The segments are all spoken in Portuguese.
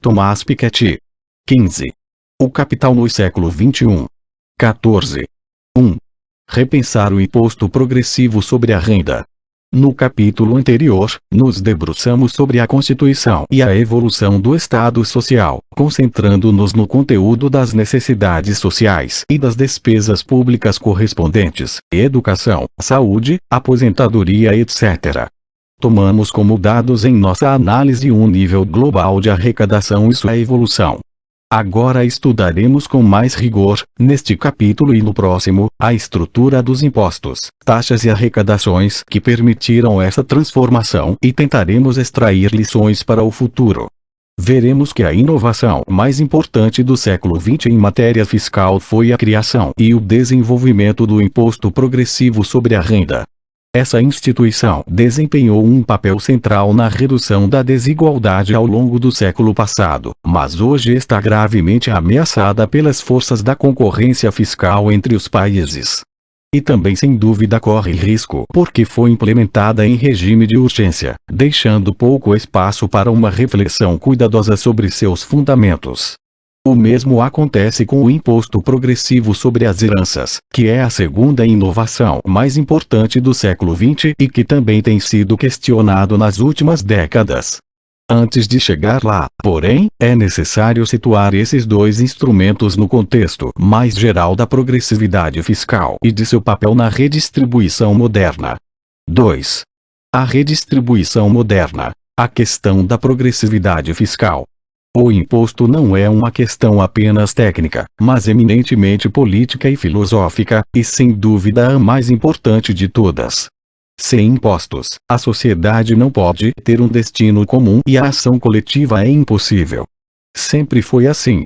Thomas Piketty. 15. O capital no século XXI. 14. 1. Repensar o imposto progressivo sobre a renda. No capítulo anterior, nos debruçamos sobre a Constituição e a evolução do Estado Social, concentrando-nos no conteúdo das necessidades sociais e das despesas públicas correspondentes, educação, saúde, aposentadoria, etc. Tomamos como dados em nossa análise um nível global de arrecadação e sua evolução. Agora estudaremos com mais rigor, neste capítulo e no próximo, a estrutura dos impostos, taxas e arrecadações que permitiram essa transformação e tentaremos extrair lições para o futuro. Veremos que a inovação mais importante do século XX em matéria fiscal foi a criação e o desenvolvimento do imposto progressivo sobre a renda. Essa instituição desempenhou um papel central na redução da desigualdade ao longo do século passado, mas hoje está gravemente ameaçada pelas forças da concorrência fiscal entre os países. E também sem dúvida corre risco porque foi implementada em regime de urgência, deixando pouco espaço para uma reflexão cuidadosa sobre seus fundamentos. O mesmo acontece com o imposto progressivo sobre as heranças, que é a segunda inovação mais importante do século XX e que também tem sido questionado nas últimas décadas. Antes de chegar lá, porém, é necessário situar esses dois instrumentos no contexto mais geral da progressividade fiscal e de seu papel na redistribuição moderna. 2. A redistribuição moderna. A questão da progressividade fiscal. O imposto não é uma questão apenas técnica, mas eminentemente política e filosófica, e sem dúvida a mais importante de todas. Sem impostos, a sociedade não pode ter um destino comum e a ação coletiva é impossível. Sempre foi assim.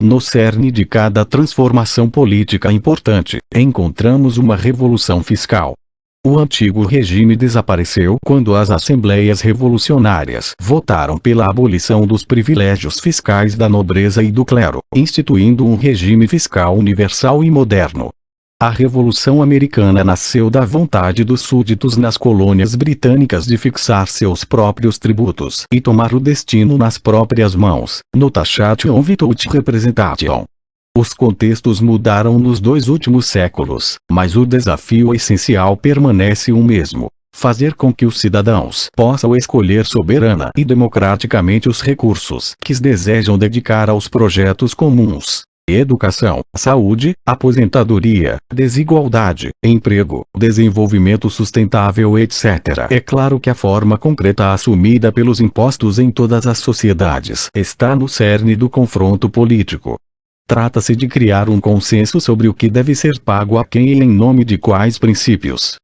No cerne de cada transformação política importante, encontramos uma revolução fiscal. O antigo regime desapareceu quando as assembleias revolucionárias votaram pela abolição dos privilégios fiscais da nobreza e do clero, instituindo um regime fiscal universal e moderno. A Revolução Americana nasceu da vontade dos súditos nas colônias britânicas de fixar seus próprios tributos e tomar o destino nas próprias mãos, no Taxation Without Representation. Os contextos mudaram nos 2 últimos séculos, mas o desafio essencial permanece o mesmo: fazer com que os cidadãos possam escolher soberana e democraticamente os recursos que desejam dedicar aos projetos comuns. Educação, saúde, aposentadoria, desigualdade, emprego, desenvolvimento sustentável, etc. É claro que a forma concreta assumida pelos impostos em todas as sociedades está no cerne do confronto político. Trata-se de criar um consenso sobre o que deve ser pago a quem e em nome de quais princípios.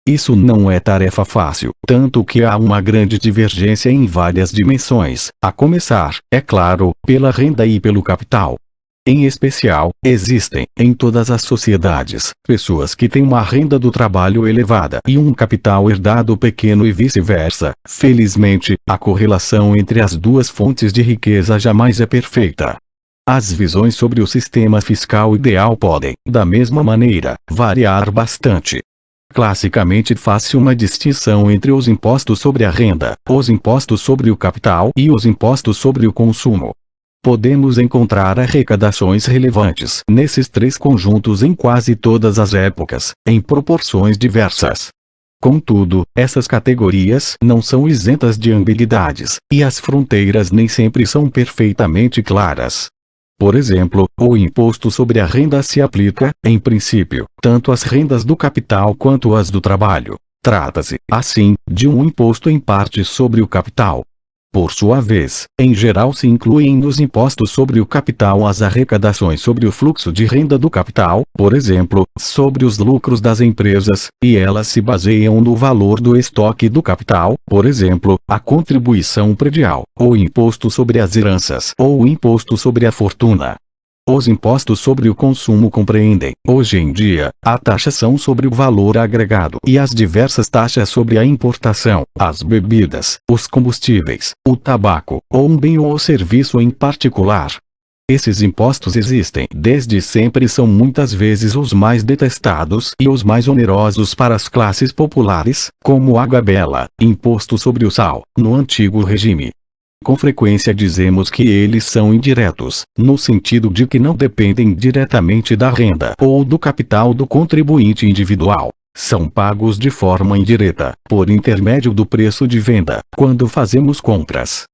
Isso não é tarefa fácil, tanto que há uma grande divergência em várias dimensões, a começar, é claro, pela renda e pelo capital. Em especial, existem, em todas as sociedades, pessoas que têm uma renda do trabalho elevada e um capital herdado pequeno e vice-versa. Felizmente, a correlação entre as duas fontes de riqueza jamais é perfeita. As visões sobre o sistema fiscal ideal podem, da mesma maneira, variar bastante. Classicamente faz-se uma distinção entre os impostos sobre a renda, os impostos sobre o capital e os impostos sobre o consumo. Podemos encontrar arrecadações relevantes nesses 3 conjuntos em quase todas as épocas, em proporções diversas. Contudo, essas categorias não são isentas de ambiguidades, e as fronteiras nem sempre são perfeitamente claras. Por exemplo, o imposto sobre a renda se aplica, em princípio, tanto às rendas do capital quanto às do trabalho. Trata-se, assim, de um imposto em parte sobre o capital. Por sua vez, em geral se incluem nos impostos sobre o capital as arrecadações sobre o fluxo de renda do capital, por exemplo, sobre os lucros das empresas, e elas se baseiam no valor do estoque do capital, por exemplo, a contribuição predial, o imposto sobre as heranças ou o imposto sobre a fortuna. Os impostos sobre o consumo compreendem, hoje em dia, a taxação sobre o valor agregado e as diversas taxas sobre a importação, as bebidas, os combustíveis, o tabaco, ou um bem ou serviço em particular. Esses impostos existem desde sempre e são muitas vezes os mais detestados e os mais onerosos para as classes populares, como a gabela, imposto sobre o sal, no antigo regime. Com frequência dizemos que eles são indiretos, no sentido de que não dependem diretamente da renda ou do capital do contribuinte individual. São pagos de forma indireta, por intermédio do preço de venda, quando fazemos compras.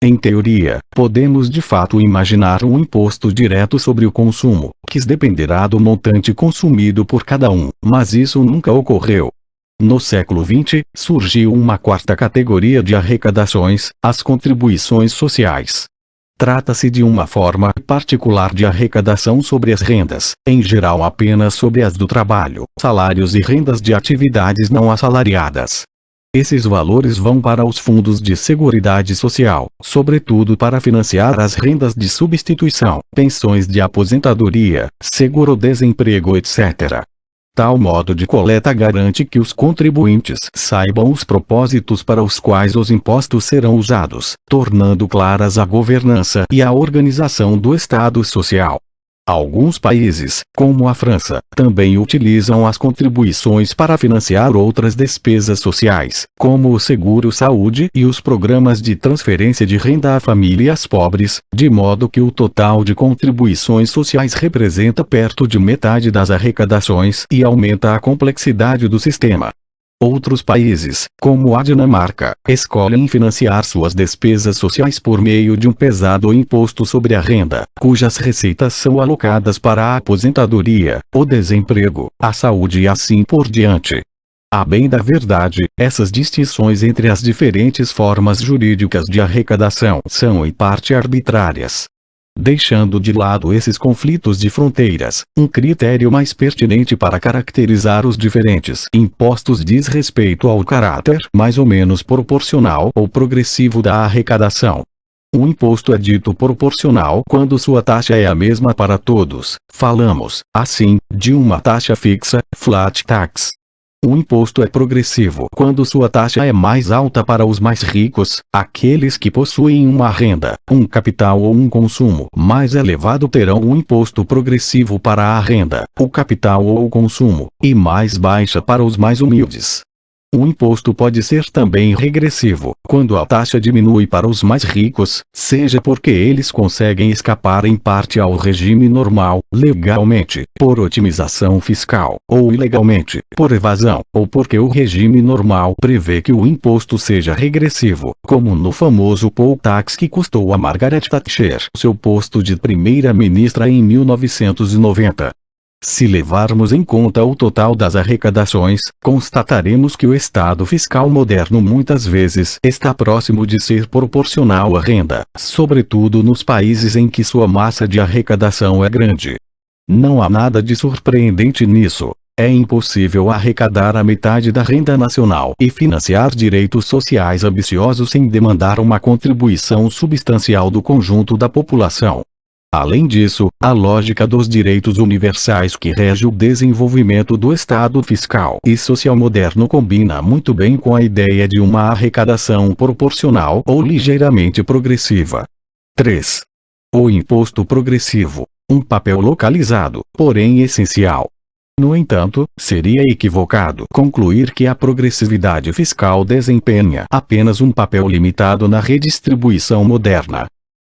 Em teoria, podemos de fato imaginar um imposto direto sobre o consumo, que dependerá do montante consumido por cada um, mas isso nunca ocorreu. No século XX, surgiu uma quarta categoria de arrecadações, as contribuições sociais. Trata-se de uma forma particular de arrecadação sobre as rendas, em geral apenas sobre as do trabalho, salários e rendas de atividades não assalariadas. Esses valores vão para os fundos de seguridade social, sobretudo para financiar as rendas de substituição, pensões de aposentadoria, seguro-desemprego, etc. Tal modo de coleta garante que os contribuintes saibam os propósitos para os quais os impostos serão usados, tornando claras a governança e a organização do Estado Social. Alguns países, como a França, também utilizam as contribuições para financiar outras despesas sociais, como o seguro-saúde e os programas de transferência de renda a famílias pobres, de modo que o total de contribuições sociais representa perto de metade das arrecadações e aumenta a complexidade do sistema. Outros países, como a Dinamarca, escolhem financiar suas despesas sociais por meio de um pesado imposto sobre a renda, cujas receitas são alocadas para a aposentadoria, o desemprego, a saúde e assim por diante. A bem da verdade, essas distinções entre as diferentes formas jurídicas de arrecadação são em parte arbitrárias. Deixando de lado esses conflitos de fronteiras, um critério mais pertinente para caracterizar os diferentes impostos diz respeito ao caráter mais ou menos proporcional ou progressivo da arrecadação. Um imposto é dito proporcional quando sua taxa é a mesma para todos. Falamos, assim, de uma taxa fixa, flat tax. Um imposto é progressivo quando sua taxa é mais alta para os mais ricos, aqueles que possuem uma renda, um capital ou um consumo mais elevado terão um imposto progressivo para a renda, o capital ou o consumo, e mais baixa para os mais humildes. Um imposto pode ser também regressivo, quando a taxa diminui para os mais ricos, seja porque eles conseguem escapar em parte ao regime normal, legalmente, por otimização fiscal, ou ilegalmente, por evasão, ou porque o regime normal prevê que o imposto seja regressivo, como no famoso poll tax que custou a Margaret Thatcher seu posto de primeira-ministra em 1990. Se levarmos em conta o total das arrecadações, constataremos que o estado fiscal moderno muitas vezes está próximo de ser proporcional à renda, sobretudo nos países em que sua massa de arrecadação é grande. Não há nada de surpreendente nisso. É impossível arrecadar a metade da renda nacional e financiar direitos sociais ambiciosos sem demandar uma contribuição substancial do conjunto da população. Além disso, a lógica dos direitos universais que rege o desenvolvimento do Estado fiscal e social moderno combina muito bem com a ideia de uma arrecadação proporcional ou ligeiramente progressiva. 3. O imposto progressivo. Um papel localizado, porém essencial. No entanto, seria equivocado concluir que a progressividade fiscal desempenha apenas um papel limitado na redistribuição moderna.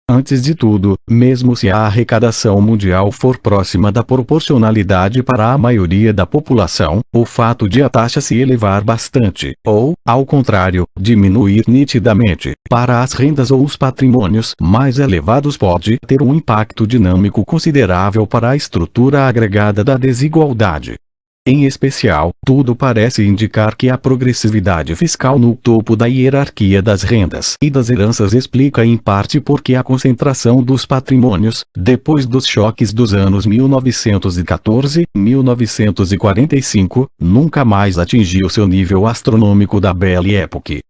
Antes de tudo, mesmo se a arrecadação mundial for próxima da proporcionalidade para a maioria da população, o fato de a taxa se elevar bastante, ou, ao contrário, diminuir nitidamente, para as rendas ou os patrimônios mais elevados pode ter um impacto dinâmico considerável para a estrutura agregada da desigualdade. Em especial, tudo parece indicar que a progressividade fiscal no topo da hierarquia das rendas e das heranças explica em parte porque a concentração dos patrimônios, depois dos choques dos anos 1914 e 1945, nunca mais atingiu seu nível astronômico da Belle Époque.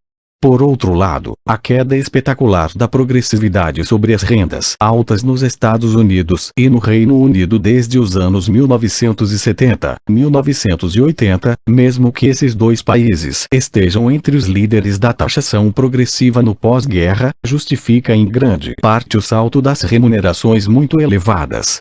Por outro lado, a queda espetacular da progressividade sobre as rendas altas nos Estados Unidos e no Reino Unido desde os anos 1970, 1980, mesmo que esses dois países estejam entre os líderes da taxação progressiva no pós-guerra, justifica em grande parte o salto das remunerações muito elevadas.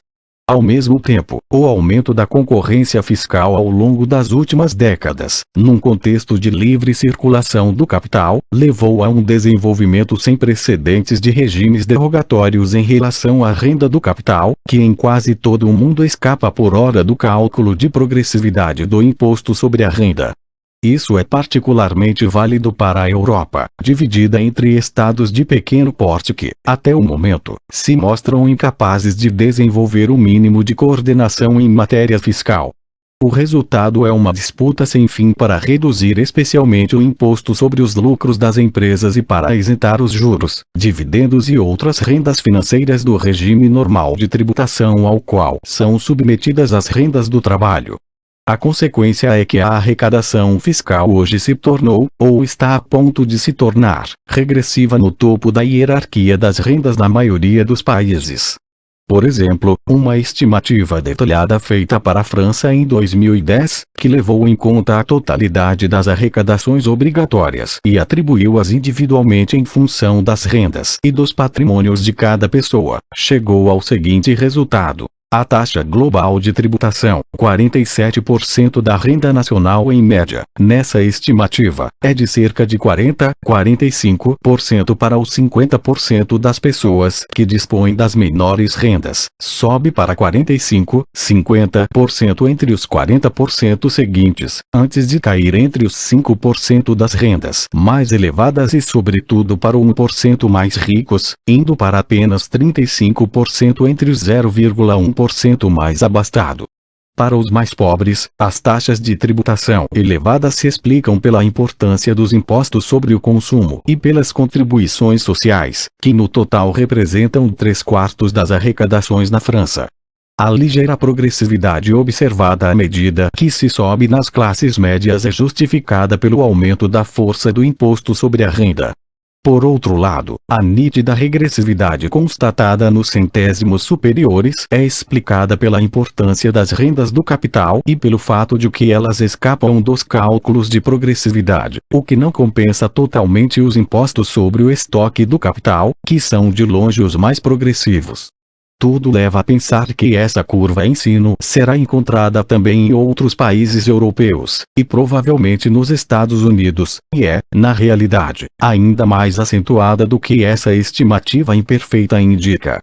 Ao mesmo tempo, o aumento da concorrência fiscal ao longo das últimas décadas, num contexto de livre circulação do capital, levou a um desenvolvimento sem precedentes de regimes derogatórios em relação à renda do capital, que em quase todo o mundo escapa por hora do cálculo de progressividade do imposto sobre a renda. Isso é particularmente válido para a Europa, dividida entre estados de pequeno porte que, até o momento, se mostram incapazes de desenvolver o mínimo de coordenação em matéria fiscal. O resultado é uma disputa sem fim para reduzir especialmente o imposto sobre os lucros das empresas e para isentar os juros, dividendos e outras rendas financeiras do regime normal de tributação ao qual são submetidas as rendas do trabalho. A consequência é que a arrecadação fiscal hoje se tornou, ou está a ponto de se tornar, regressiva no topo da hierarquia das rendas na maioria dos países. Por exemplo, uma estimativa detalhada feita para a França em 2010, que levou em conta a totalidade das arrecadações obrigatórias e atribuiu-as individualmente em função das rendas e dos patrimônios de cada pessoa, chegou ao seguinte resultado. A taxa global de tributação, 47% da renda nacional em média, nessa estimativa, é de cerca de 45% para os 50% das pessoas que dispõem das menores rendas, sobe para 50% entre os 40% seguintes, antes de cair entre os 5% das rendas mais elevadas e sobretudo para o 1% mais ricos, indo para apenas 35% entre os 0,1% mais abastado. Para os mais pobres, as taxas de tributação elevadas se explicam pela importância dos impostos sobre o consumo e pelas contribuições sociais, que no total representam 3/4 das arrecadações na França. A ligeira progressividade observada à medida que se sobe nas classes médias é justificada pelo aumento da força do imposto sobre a renda. Por outro lado, a nítida regressividade constatada nos centésimos superiores é explicada pela importância das rendas do capital e pelo fato de que elas escapam dos cálculos de progressividade, o que não compensa totalmente os impostos sobre o estoque do capital, que são de longe os mais progressivos. Tudo leva a pensar que essa curva em sino será encontrada também em outros países europeus, e provavelmente nos Estados Unidos, e é, na realidade, ainda mais acentuada do que essa estimativa imperfeita indica.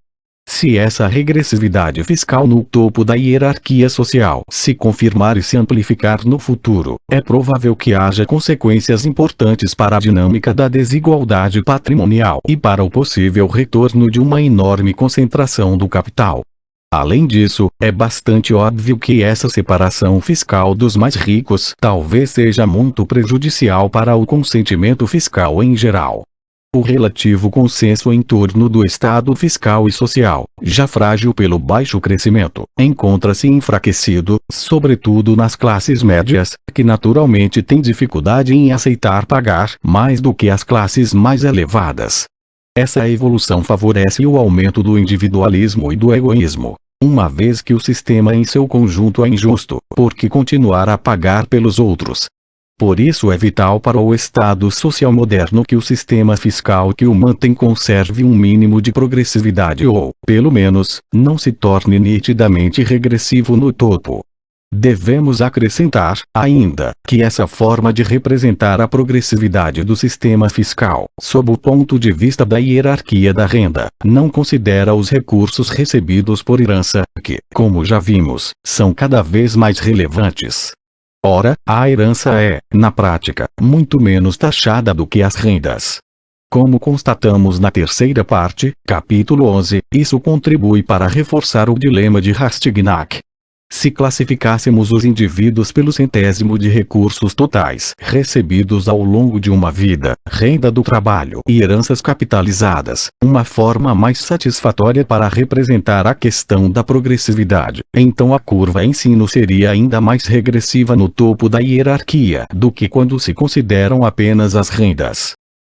Se essa regressividade fiscal no topo da hierarquia social se confirmar e se amplificar no futuro, é provável que haja consequências importantes para a dinâmica da desigualdade patrimonial e para o possível retorno de uma enorme concentração do capital. Além disso, é bastante óbvio que essa separação fiscal dos mais ricos talvez seja muito prejudicial para o consentimento fiscal em geral. O relativo consenso em torno do estado fiscal e social, já frágil pelo baixo crescimento, encontra-se enfraquecido, sobretudo nas classes médias, que naturalmente têm dificuldade em aceitar pagar mais do que as classes mais elevadas. Essa evolução favorece o aumento do individualismo e do egoísmo, uma vez que o sistema em seu conjunto é injusto, porque continuar a pagar pelos outros. Por isso é vital para o Estado social moderno que o sistema fiscal que o mantém conserve um mínimo de progressividade ou, pelo menos, não se torne nitidamente regressivo no topo. Devemos acrescentar, ainda, que essa forma de representar a progressividade do sistema fiscal, sob o ponto de vista da hierarquia da renda, não considera os recursos recebidos por herança, que, como já vimos, são cada vez mais relevantes. Ora, a herança é, na prática, muito menos taxada do que as rendas. Como constatamos na terceira parte, capítulo 11, isso contribui para reforçar o dilema de Rastignac. Se classificássemos os indivíduos pelo centésimo de recursos totais recebidos ao longo de uma vida, renda do trabalho e heranças capitalizadas, uma forma mais satisfatória para representar a questão da progressividade, então a curva em sino seria ainda mais regressiva no topo da hierarquia do que quando se consideram apenas as rendas.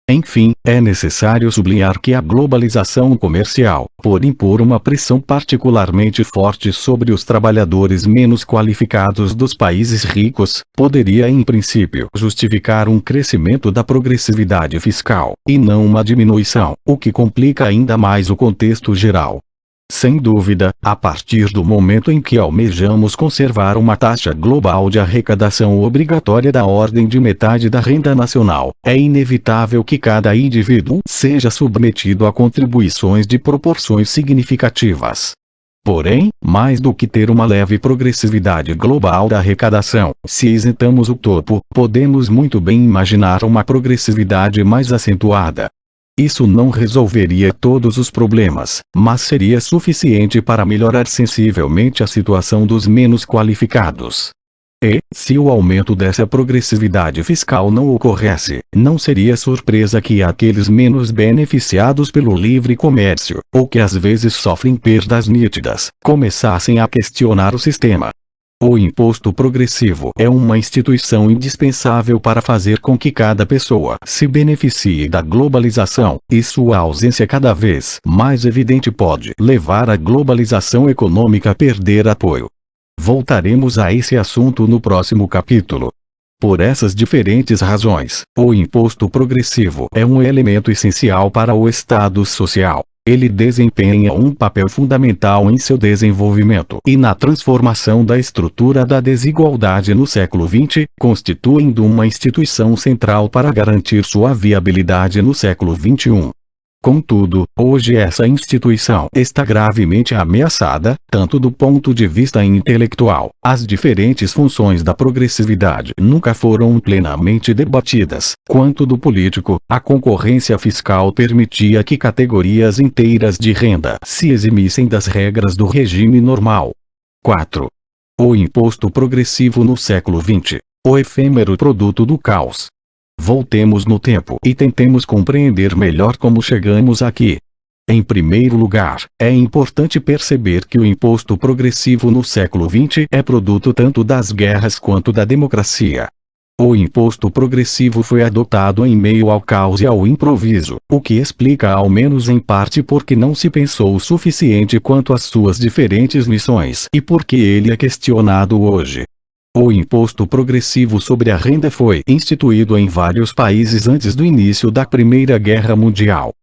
Enfim, é necessário sublinhar que a globalização comercial, por impor uma pressão particularmente forte sobre os trabalhadores menos qualificados dos países ricos, poderia em princípio justificar um crescimento da progressividade fiscal, e não uma diminuição, o que complica ainda mais o contexto geral. Sem dúvida, a partir do momento em que almejamos conservar uma taxa global de arrecadação obrigatória da ordem de metade da renda nacional, é inevitável que cada indivíduo seja submetido a contribuições de proporções significativas. Porém, mais do que ter uma leve progressividade global da arrecadação, se isentamos o topo, podemos muito bem imaginar uma progressividade mais acentuada. Isso não resolveria todos os problemas, mas seria suficiente para melhorar sensivelmente a situação dos menos qualificados. E, se o aumento dessa progressividade fiscal não ocorresse, não seria surpresa que aqueles menos beneficiados pelo livre comércio, ou que às vezes sofrem perdas nítidas, começassem a questionar o sistema. O imposto progressivo é uma instituição indispensável para fazer com que cada pessoa se beneficie da globalização, e sua ausência cada vez mais evidente pode levar a globalização econômica a perder apoio. Voltaremos a esse assunto no próximo capítulo. Por essas diferentes razões, o imposto progressivo é um elemento essencial para o Estado social. Ele desempenha um papel fundamental em seu desenvolvimento e na transformação da estrutura da desigualdade no século XX, constituindo uma instituição central para garantir sua viabilidade no século XXI. Contudo, hoje essa instituição está gravemente ameaçada, tanto do ponto de vista intelectual. As diferentes funções da progressividade nunca foram plenamente debatidas, quanto do político. A concorrência fiscal permitia que categorias inteiras de renda se eximissem das regras do regime normal. 4. O imposto progressivo no século XX. O efêmero produto do caos. Voltemos no tempo e tentemos compreender melhor como chegamos aqui. Em primeiro lugar, é importante perceber que o imposto progressivo no século XX é produto tanto das guerras quanto da democracia. O imposto progressivo foi adotado em meio ao caos e ao improviso, o que explica ao menos em parte porque não se pensou o suficiente quanto às suas diferentes missões e porque ele é questionado hoje. O imposto progressivo sobre a renda foi instituído em vários países antes do início da Primeira Guerra Mundial.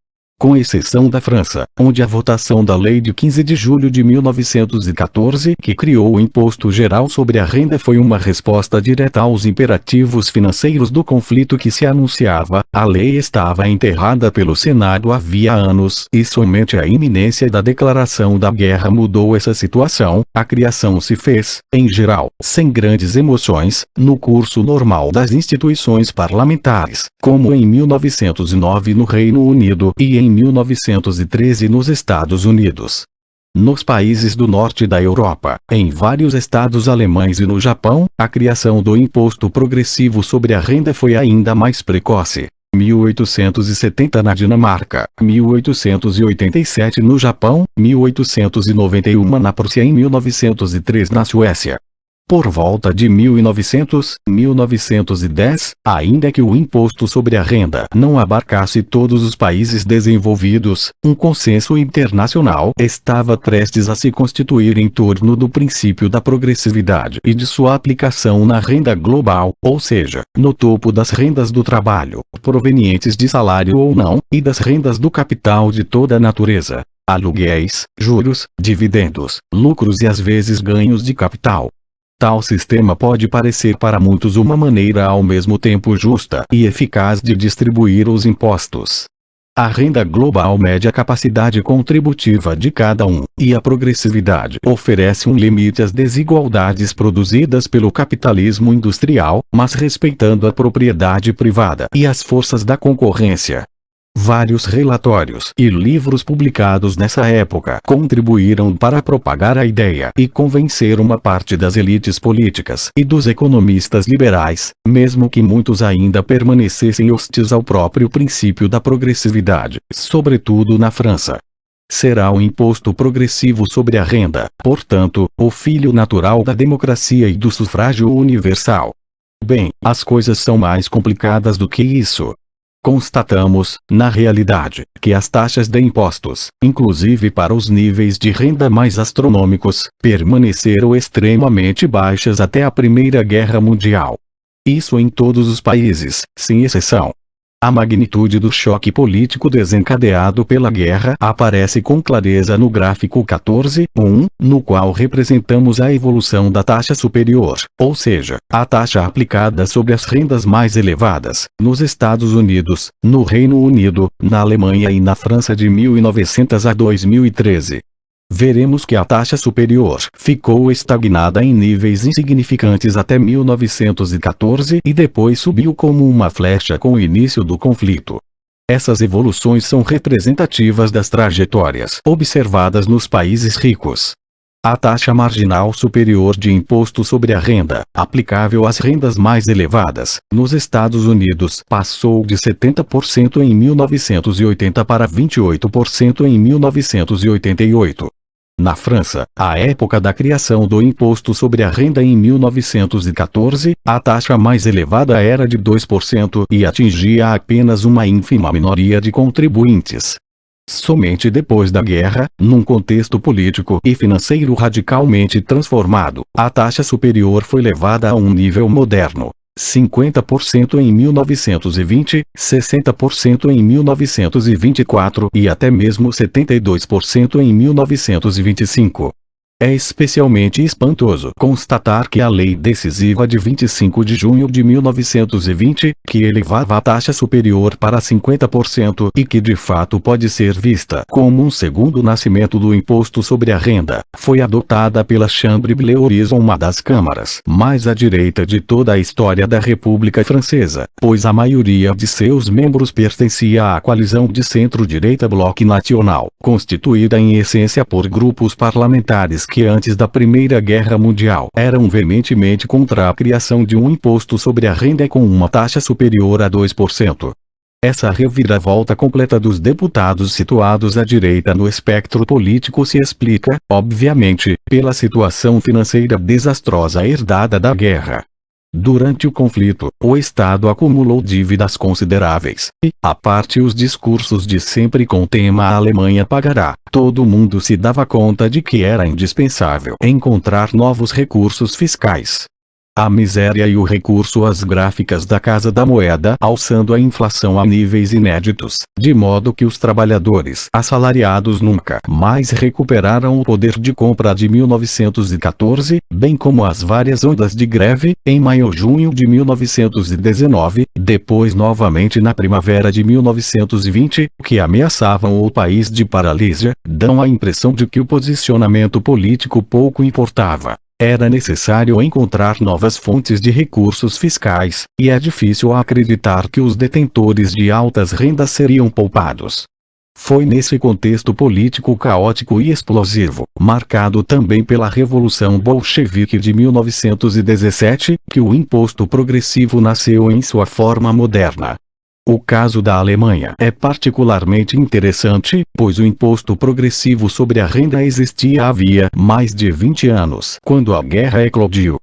Com exceção da França, onde a votação da Lei de 15 de julho de 1914, que criou o Imposto Geral sobre a Renda, foi uma resposta direta aos imperativos financeiros do conflito que se anunciava, a lei estava enterrada pelo Senado havia anos e somente a iminência da declaração da guerra mudou essa situação. A criação se fez, em geral, sem grandes emoções, no curso normal das instituições parlamentares, como em 1909 no Reino Unido e em 1913 nos Estados Unidos. Nos países do norte da Europa, em vários estados alemães e no Japão, a criação do imposto progressivo sobre a renda foi ainda mais precoce. 1870 na Dinamarca, 1887 no Japão, 1891 na Prússia e 1903 na Suécia. Por volta de 1910, ainda que o imposto sobre a renda não abarcasse todos os países desenvolvidos, um consenso internacional estava prestes a se constituir em torno do princípio da progressividade e de sua aplicação na renda global, ou seja, no topo das rendas do trabalho, provenientes de salário ou não, e das rendas do capital de toda natureza, aluguéis, juros, dividendos, lucros e às vezes ganhos de capital. Tal sistema pode parecer para muitos uma maneira ao mesmo tempo justa e eficaz de distribuir os impostos. A renda global mede a capacidade contributiva de cada um, e a progressividade oferece um limite às desigualdades produzidas pelo capitalismo industrial, mas respeitando a propriedade privada e as forças da concorrência. Vários relatórios e livros publicados nessa época contribuíram para propagar a ideia e convencer uma parte das elites políticas e dos economistas liberais, mesmo que muitos ainda permanecessem hostis ao próprio princípio da progressividade, sobretudo na França. Será o imposto progressivo sobre a renda, portanto, o filho natural da democracia e do sufrágio universal. Bem, as coisas são mais complicadas do que isso. Constatamos, na realidade, que as taxas de impostos, inclusive para os níveis de renda mais astronômicos, permaneceram extremamente baixas até a Primeira Guerra Mundial. Isso em todos os países, sem exceção. A magnitude do choque político desencadeado pela guerra aparece com clareza no gráfico 14.1, no qual representamos a evolução da taxa superior, ou seja, a taxa aplicada sobre as rendas mais elevadas, nos Estados Unidos, no Reino Unido, na Alemanha e na França de 1900 a 2013. Veremos que a taxa superior ficou estagnada em níveis insignificantes até 1914 e depois subiu como uma flecha com o início do conflito. Essas evoluções são representativas das trajetórias observadas nos países ricos. A taxa marginal superior de imposto sobre a renda, aplicável às rendas mais elevadas, nos Estados Unidos, passou de 70% em 1980 para 28% em 1988. Na França, à época da criação do imposto sobre a renda em 1914, a taxa mais elevada era de 2% e atingia apenas uma ínfima minoria de contribuintes. Somente depois da guerra, num contexto político e financeiro radicalmente transformado, a taxa superior foi levada a um nível moderno. 50% em 1920, 60% em 1924 e até mesmo 72% em 1925. É especialmente espantoso constatar que a lei decisiva de 25 de junho de 1920, que elevava a taxa superior para 50% e que de fato pode ser vista como um segundo nascimento do imposto sobre a renda, foi adotada pela Chambre Bleurisson, uma das câmaras mais à direita de toda a história da República Francesa, pois a maioria de seus membros pertencia à coalizão de centro-direita Bloc Nacional, constituída em essência por grupos parlamentares que antes da Primeira Guerra Mundial eram veementemente contra a criação de um imposto sobre a renda com uma taxa superior a 2%. Essa reviravolta completa dos deputados situados à direita no espectro político se explica, obviamente, pela situação financeira desastrosa herdada da guerra. Durante o conflito, o Estado acumulou dívidas consideráveis, e, à parte os discursos de sempre com o tema "a Alemanha pagará", todo mundo se dava conta de que era indispensável encontrar novos recursos fiscais. A miséria e o recurso às gráficas da Casa da Moeda alçando a inflação a níveis inéditos, de modo que os trabalhadores assalariados nunca mais recuperaram o poder de compra de 1914, bem como as várias ondas de greve, em maio-junho de 1919, depois novamente na primavera de 1920, que ameaçavam o país de paralisia, dão a impressão de que o posicionamento político pouco importava. Era necessário encontrar novas fontes de recursos fiscais, e é difícil acreditar que os detentores de altas rendas seriam poupados. Foi nesse contexto político caótico e explosivo, marcado também pela Revolução Bolchevique de 1917, que o imposto progressivo nasceu em sua forma moderna. O caso da Alemanha é particularmente interessante, pois o imposto progressivo sobre a renda existia havia mais de 20 anos, quando a guerra eclodiu.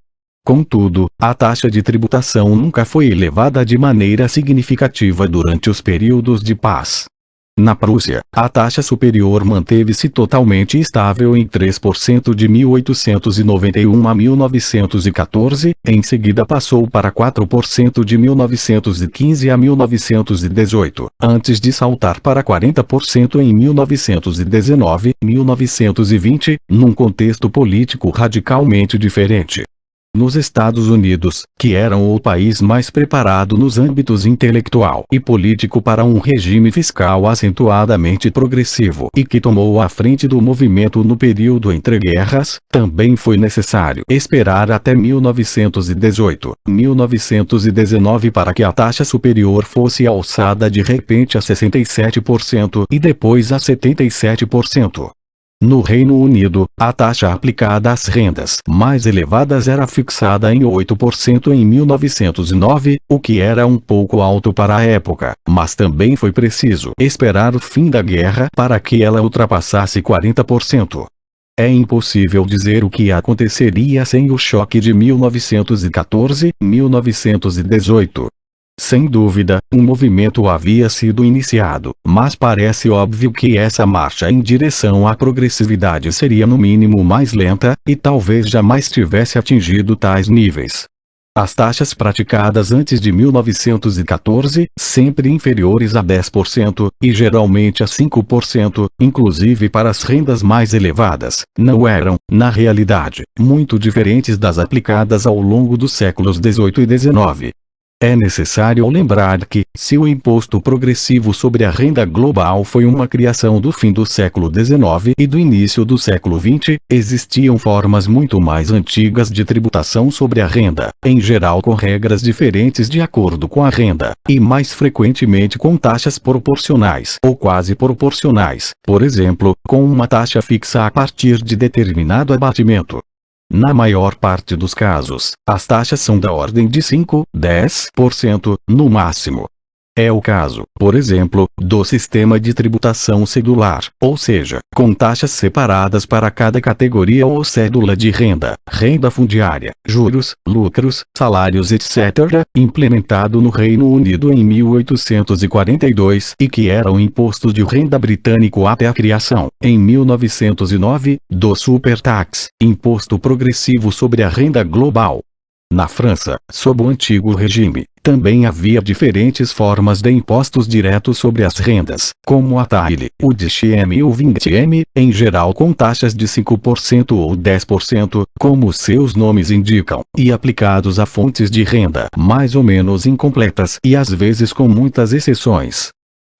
Contudo, a taxa de tributação nunca foi elevada de maneira significativa durante os períodos de paz. Na Prússia, a taxa superior manteve-se totalmente estável em 3% de 1891 a 1914, em seguida passou para 4% de 1915 a 1918, antes de saltar para 40% em 1919, 1920, num contexto político radicalmente diferente. Nos Estados Unidos, que eram o país mais preparado nos âmbitos intelectual e político para um regime fiscal acentuadamente progressivo e que tomou a frente do movimento no período entre guerras, também foi necessário esperar até 1918, 1919 para que a taxa superior fosse alçada de repente a 67% e depois a 77%. No Reino Unido, a taxa aplicada às rendas mais elevadas era fixada em 8% em 1909, o que era um pouco alto para a época, mas também foi preciso esperar o fim da guerra para que ela ultrapassasse 40%. É impossível dizer o que aconteceria sem o choque de 1914-1918. Sem dúvida, um movimento havia sido iniciado, mas parece óbvio que essa marcha em direção à progressividade seria no mínimo mais lenta, e talvez jamais tivesse atingido tais níveis. As taxas praticadas antes de 1914, sempre inferiores a 10%, e geralmente a 5%, inclusive para as rendas mais elevadas, não eram, na realidade, muito diferentes das aplicadas ao longo dos séculos XVIII e XIX. É necessário lembrar que, se o imposto progressivo sobre a renda global foi uma criação do fim do século XIX e do início do século XX, existiam formas muito mais antigas de tributação sobre a renda, em geral com regras diferentes de acordo com a renda, e mais frequentemente com taxas proporcionais ou quase proporcionais, por exemplo, com uma taxa fixa a partir de determinado abatimento. Na maior parte dos casos, as taxas são da ordem de 5, 10%, no máximo. É o caso, por exemplo, do sistema de tributação cedular, ou seja, com taxas separadas para cada categoria ou cédula de renda, renda fundiária, juros, lucros, salários etc., implementado no Reino Unido em 1842 e que era o imposto de renda britânico até a criação, em 1909, do Supertax, imposto progressivo sobre a renda global. Na França, sob o antigo regime, também havia diferentes formas de impostos diretos sobre as rendas, como a taille, o dixième e o vingtième, em geral com taxas de 5% ou 10%, como seus nomes indicam, e aplicados a fontes de renda mais ou menos incompletas e às vezes com muitas exceções.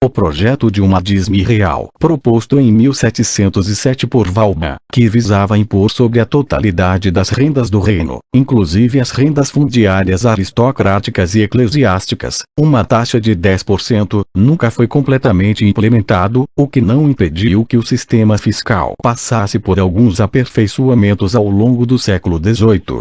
O projeto de uma dízime real, proposto em 1707 por Vauban, que visava impor sobre a totalidade das rendas do reino, inclusive as rendas fundiárias aristocráticas e eclesiásticas, uma taxa de 10%, nunca foi completamente implementado, o que não impediu que o sistema fiscal passasse por alguns aperfeiçoamentos ao longo do século XVIII.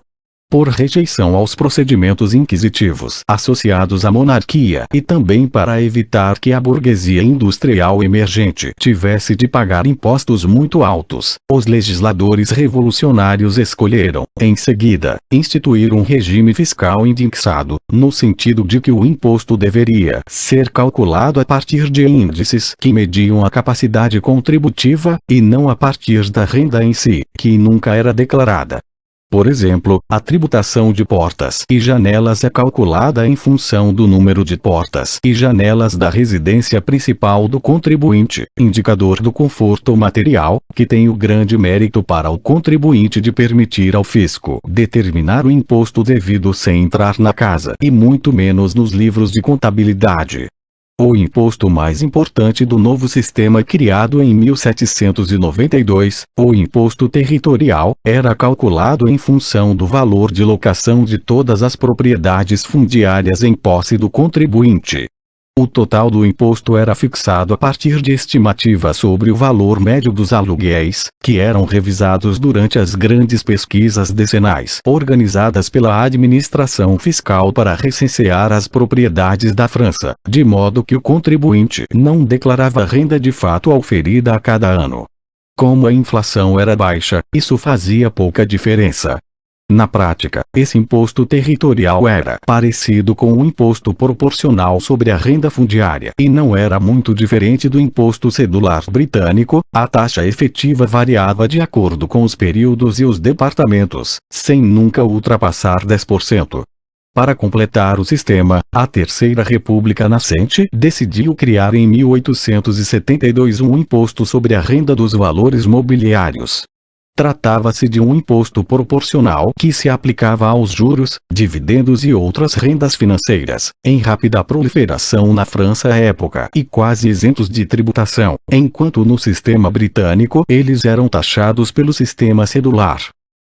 Por rejeição aos procedimentos inquisitivos associados à monarquia e também para evitar que a burguesia industrial emergente tivesse de pagar impostos muito altos, os legisladores revolucionários escolheram, em seguida, instituir um regime fiscal indexado, no sentido de que o imposto deveria ser calculado a partir de índices que mediam a capacidade contributiva, e não a partir da renda em si, que nunca era declarada. Por exemplo, a tributação de portas e janelas é calculada em função do número de portas e janelas da residência principal do contribuinte, indicador do conforto material, que tem o grande mérito para o contribuinte de permitir ao fisco determinar o imposto devido sem entrar na casa e muito menos nos livros de contabilidade. O imposto mais importante do novo sistema criado em 1792, o imposto territorial, era calculado em função do valor de locação de todas as propriedades fundiárias em posse do contribuinte. O total do imposto era fixado a partir de estimativas sobre o valor médio dos aluguéis, que eram revisados durante as grandes pesquisas decenais organizadas pela administração fiscal para recensear as propriedades da França, de modo que o contribuinte não declarava renda de fato auferida a cada ano. Como a inflação era baixa, isso fazia pouca diferença. Na prática, esse imposto territorial era parecido com o imposto proporcional sobre a renda fundiária e não era muito diferente do imposto cedular britânico. A taxa efetiva variava de acordo com os períodos e os departamentos, sem nunca ultrapassar 10%. Para completar o sistema, a Terceira República nascente decidiu criar em 1872 um imposto sobre a renda dos valores mobiliários. Tratava-se de um imposto proporcional que se aplicava aos juros, dividendos e outras rendas financeiras, em rápida proliferação na França à época e quase isentos de tributação, enquanto no sistema britânico eles eram taxados pelo sistema cedular.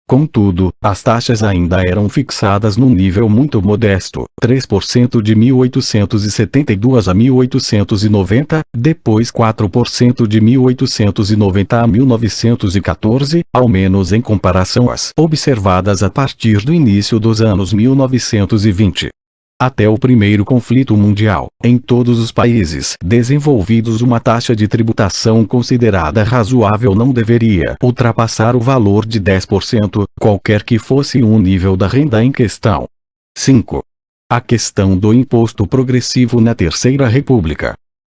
Contudo, as taxas ainda eram fixadas num nível muito modesto, 3% de 1872 a 1890, depois 4% de 1890 a 1914, ao menos em comparação às observadas a partir do início dos anos 1920. Até o primeiro conflito mundial, em todos os países desenvolvidos uma taxa de tributação considerada razoável não deveria ultrapassar o valor de 10%, qualquer que fosse o nível da renda em questão. 5. A questão do imposto progressivo na Terceira República.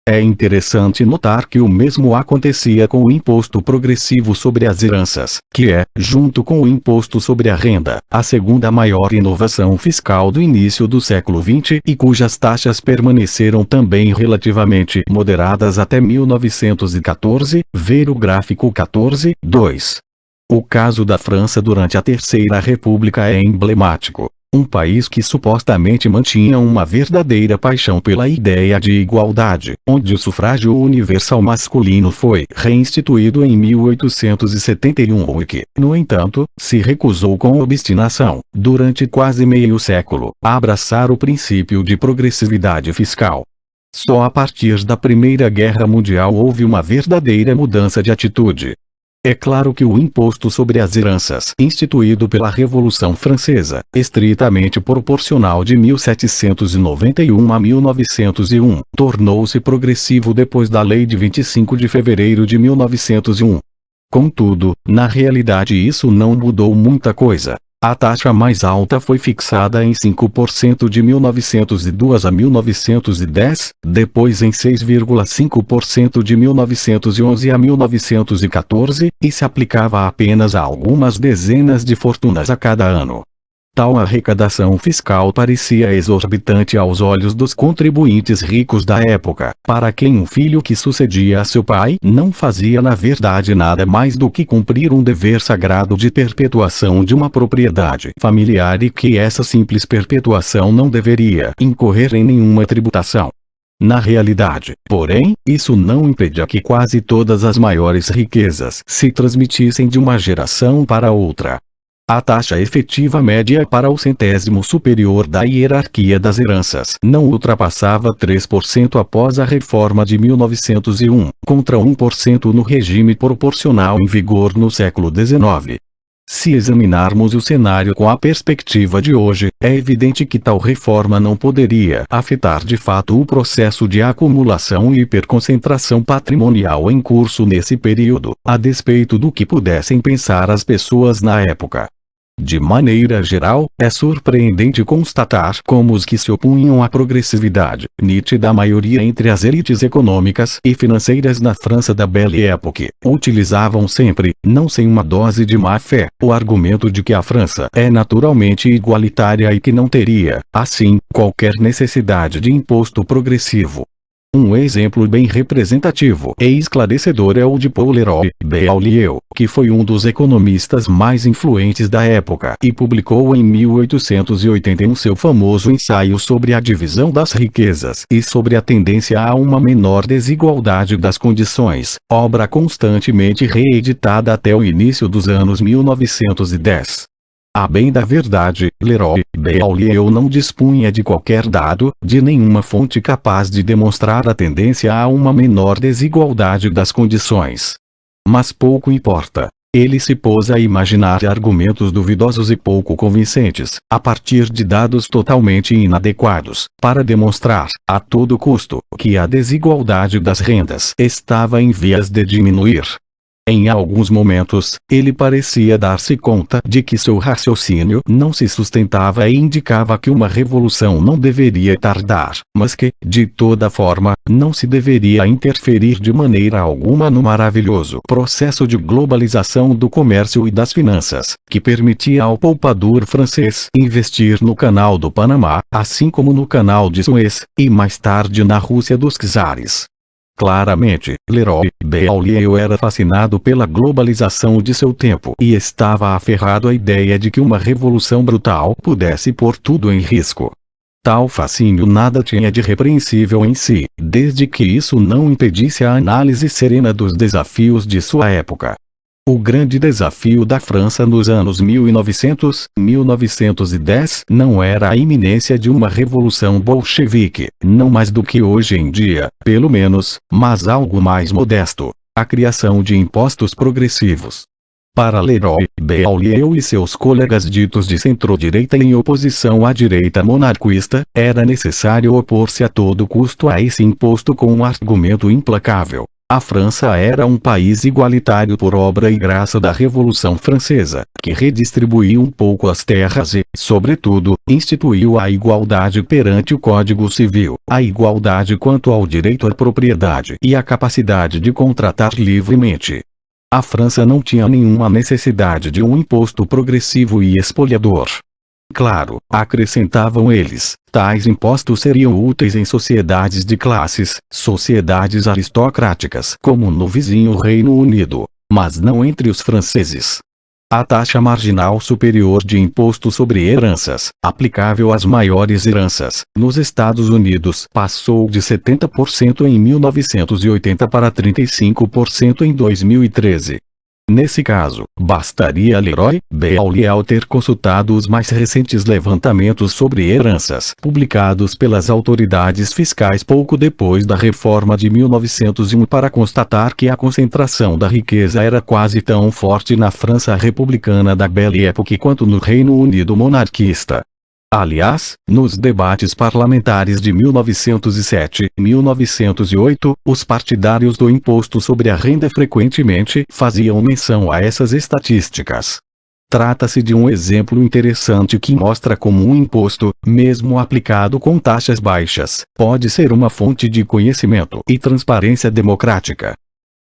É interessante notar que o mesmo acontecia com o imposto progressivo sobre as heranças, que é, junto com o imposto sobre a renda, a segunda maior inovação fiscal do início do século XX e cujas taxas permaneceram também relativamente moderadas até 1914, ver o gráfico 14.2. O caso da França durante a Terceira República é emblemático. Um país que supostamente mantinha uma verdadeira paixão pela ideia de igualdade, onde o sufrágio universal masculino foi reinstituído em 1871 e que, no entanto, se recusou com obstinação, durante quase meio século, a abraçar o princípio de progressividade fiscal. Só a partir da Primeira Guerra Mundial houve uma verdadeira mudança de atitude. É claro que o imposto sobre as heranças, instituído pela Revolução Francesa, estritamente proporcional de 1791 a 1901, tornou-se progressivo depois da Lei de 25 de fevereiro de 1901. Contudo, na realidade isso não mudou muita coisa. A taxa mais alta foi fixada em 5% de 1902 a 1910, depois em 6,5% de 1911 a 1914, e se aplicava apenas a algumas dezenas de fortunas a cada ano. Tal arrecadação fiscal parecia exorbitante aos olhos dos contribuintes ricos da época, para quem um filho que sucedia a seu pai não fazia na verdade nada mais do que cumprir um dever sagrado de perpetuação de uma propriedade familiar e que essa simples perpetuação não deveria incorrer em nenhuma tributação. Na realidade, porém, isso não impedia que quase todas as maiores riquezas se transmitissem de uma geração para outra. A taxa efetiva média para o centésimo superior da hierarquia das heranças não ultrapassava 3% após a reforma de 1901, contra 1% no regime proporcional em vigor no século XIX. Se examinarmos o cenário com a perspectiva de hoje, é evidente que tal reforma não poderia afetar de fato o processo de acumulação e hiperconcentração patrimonial em curso nesse período, a despeito do que pudessem pensar as pessoas na época. De maneira geral, é surpreendente constatar como os que se opunham à progressividade, nítida maioria entre as elites econômicas e financeiras na França da Belle Époque, utilizavam sempre, não sem uma dose de má-fé, o argumento de que a França é naturalmente igualitária e que não teria, assim, qualquer necessidade de imposto progressivo. Um exemplo bem representativo e esclarecedor é o de Paul Leroy Beaulieu, que foi um dos economistas mais influentes da época e publicou em 1881 seu famoso ensaio sobre a divisão das riquezas e sobre a tendência a uma menor desigualdade das condições, obra constantemente reeditada até o início dos anos 1910. A bem da verdade, Leroy Beaulieu não dispunha de qualquer dado, de nenhuma fonte capaz de demonstrar a tendência a uma menor desigualdade das condições. Mas pouco importa. Ele se pôs a imaginar argumentos duvidosos e pouco convincentes, a partir de dados totalmente inadequados, para demonstrar, a todo custo, que a desigualdade das rendas estava em vias de diminuir. Em alguns momentos, ele parecia dar-se conta de que seu raciocínio não se sustentava e indicava que uma revolução não deveria tardar, mas que, de toda forma, não se deveria interferir de maneira alguma no maravilhoso processo de globalização do comércio e das finanças, que permitia ao poupador francês investir no Canal do Panamá, assim como no Canal de Suez, e mais tarde na Rússia dos czares. Claramente, Leroy Beaulieu era fascinado pela globalização de seu tempo e estava aferrado à ideia de que uma revolução brutal pudesse pôr tudo em risco. Tal fascínio nada tinha de repreensível em si, desde que isso não impedisse a análise serena dos desafios de sua época. O grande desafio da França nos anos 1900-1910 não era a iminência de uma revolução bolchevique, não mais do que hoje em dia, pelo menos, mas algo mais modesto: a criação de impostos progressivos. Para Leroy Beaulieu e seus colegas ditos de centro-direita em oposição à direita monarquista, era necessário opor-se a todo custo a esse imposto com um argumento implacável: A França era um país igualitário por obra e graça da Revolução Francesa, que redistribuiu um pouco as terras e, sobretudo, instituiu a igualdade perante o Código Civil, a igualdade quanto ao direito à propriedade e a capacidade de contratar livremente. A França não tinha nenhuma necessidade de um imposto progressivo e espoliador. Claro, acrescentavam eles, tais impostos seriam úteis em sociedades de classes, sociedades aristocráticas como no vizinho Reino Unido, mas não entre os franceses. A taxa marginal superior de imposto sobre heranças, aplicável às maiores heranças, nos Estados Unidos passou de 70% em 1980 para 35% em 2013. Nesse caso, bastaria Leroy Beaulieu ter consultado os mais recentes levantamentos sobre heranças publicados pelas autoridades fiscais pouco depois da reforma de 1901 para constatar que a concentração da riqueza era quase tão forte na França republicana da Belle Époque quanto no Reino Unido monarquista. Aliás, nos debates parlamentares de 1907 e 1908, os partidários do imposto sobre a renda frequentemente faziam menção a essas estatísticas. Trata-se de um exemplo interessante que mostra como um imposto, mesmo aplicado com taxas baixas, pode ser uma fonte de conhecimento e transparência democrática.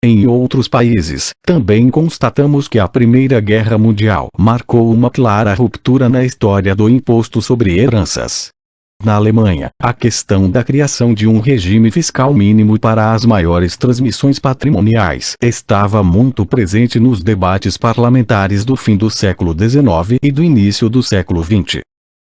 Em outros países, também constatamos que a Primeira Guerra Mundial marcou uma clara ruptura na história do imposto sobre heranças. Na Alemanha, a questão da criação de um regime fiscal mínimo para as maiores transmissões patrimoniais estava muito presente nos debates parlamentares do fim do século XIX e do início do século XX.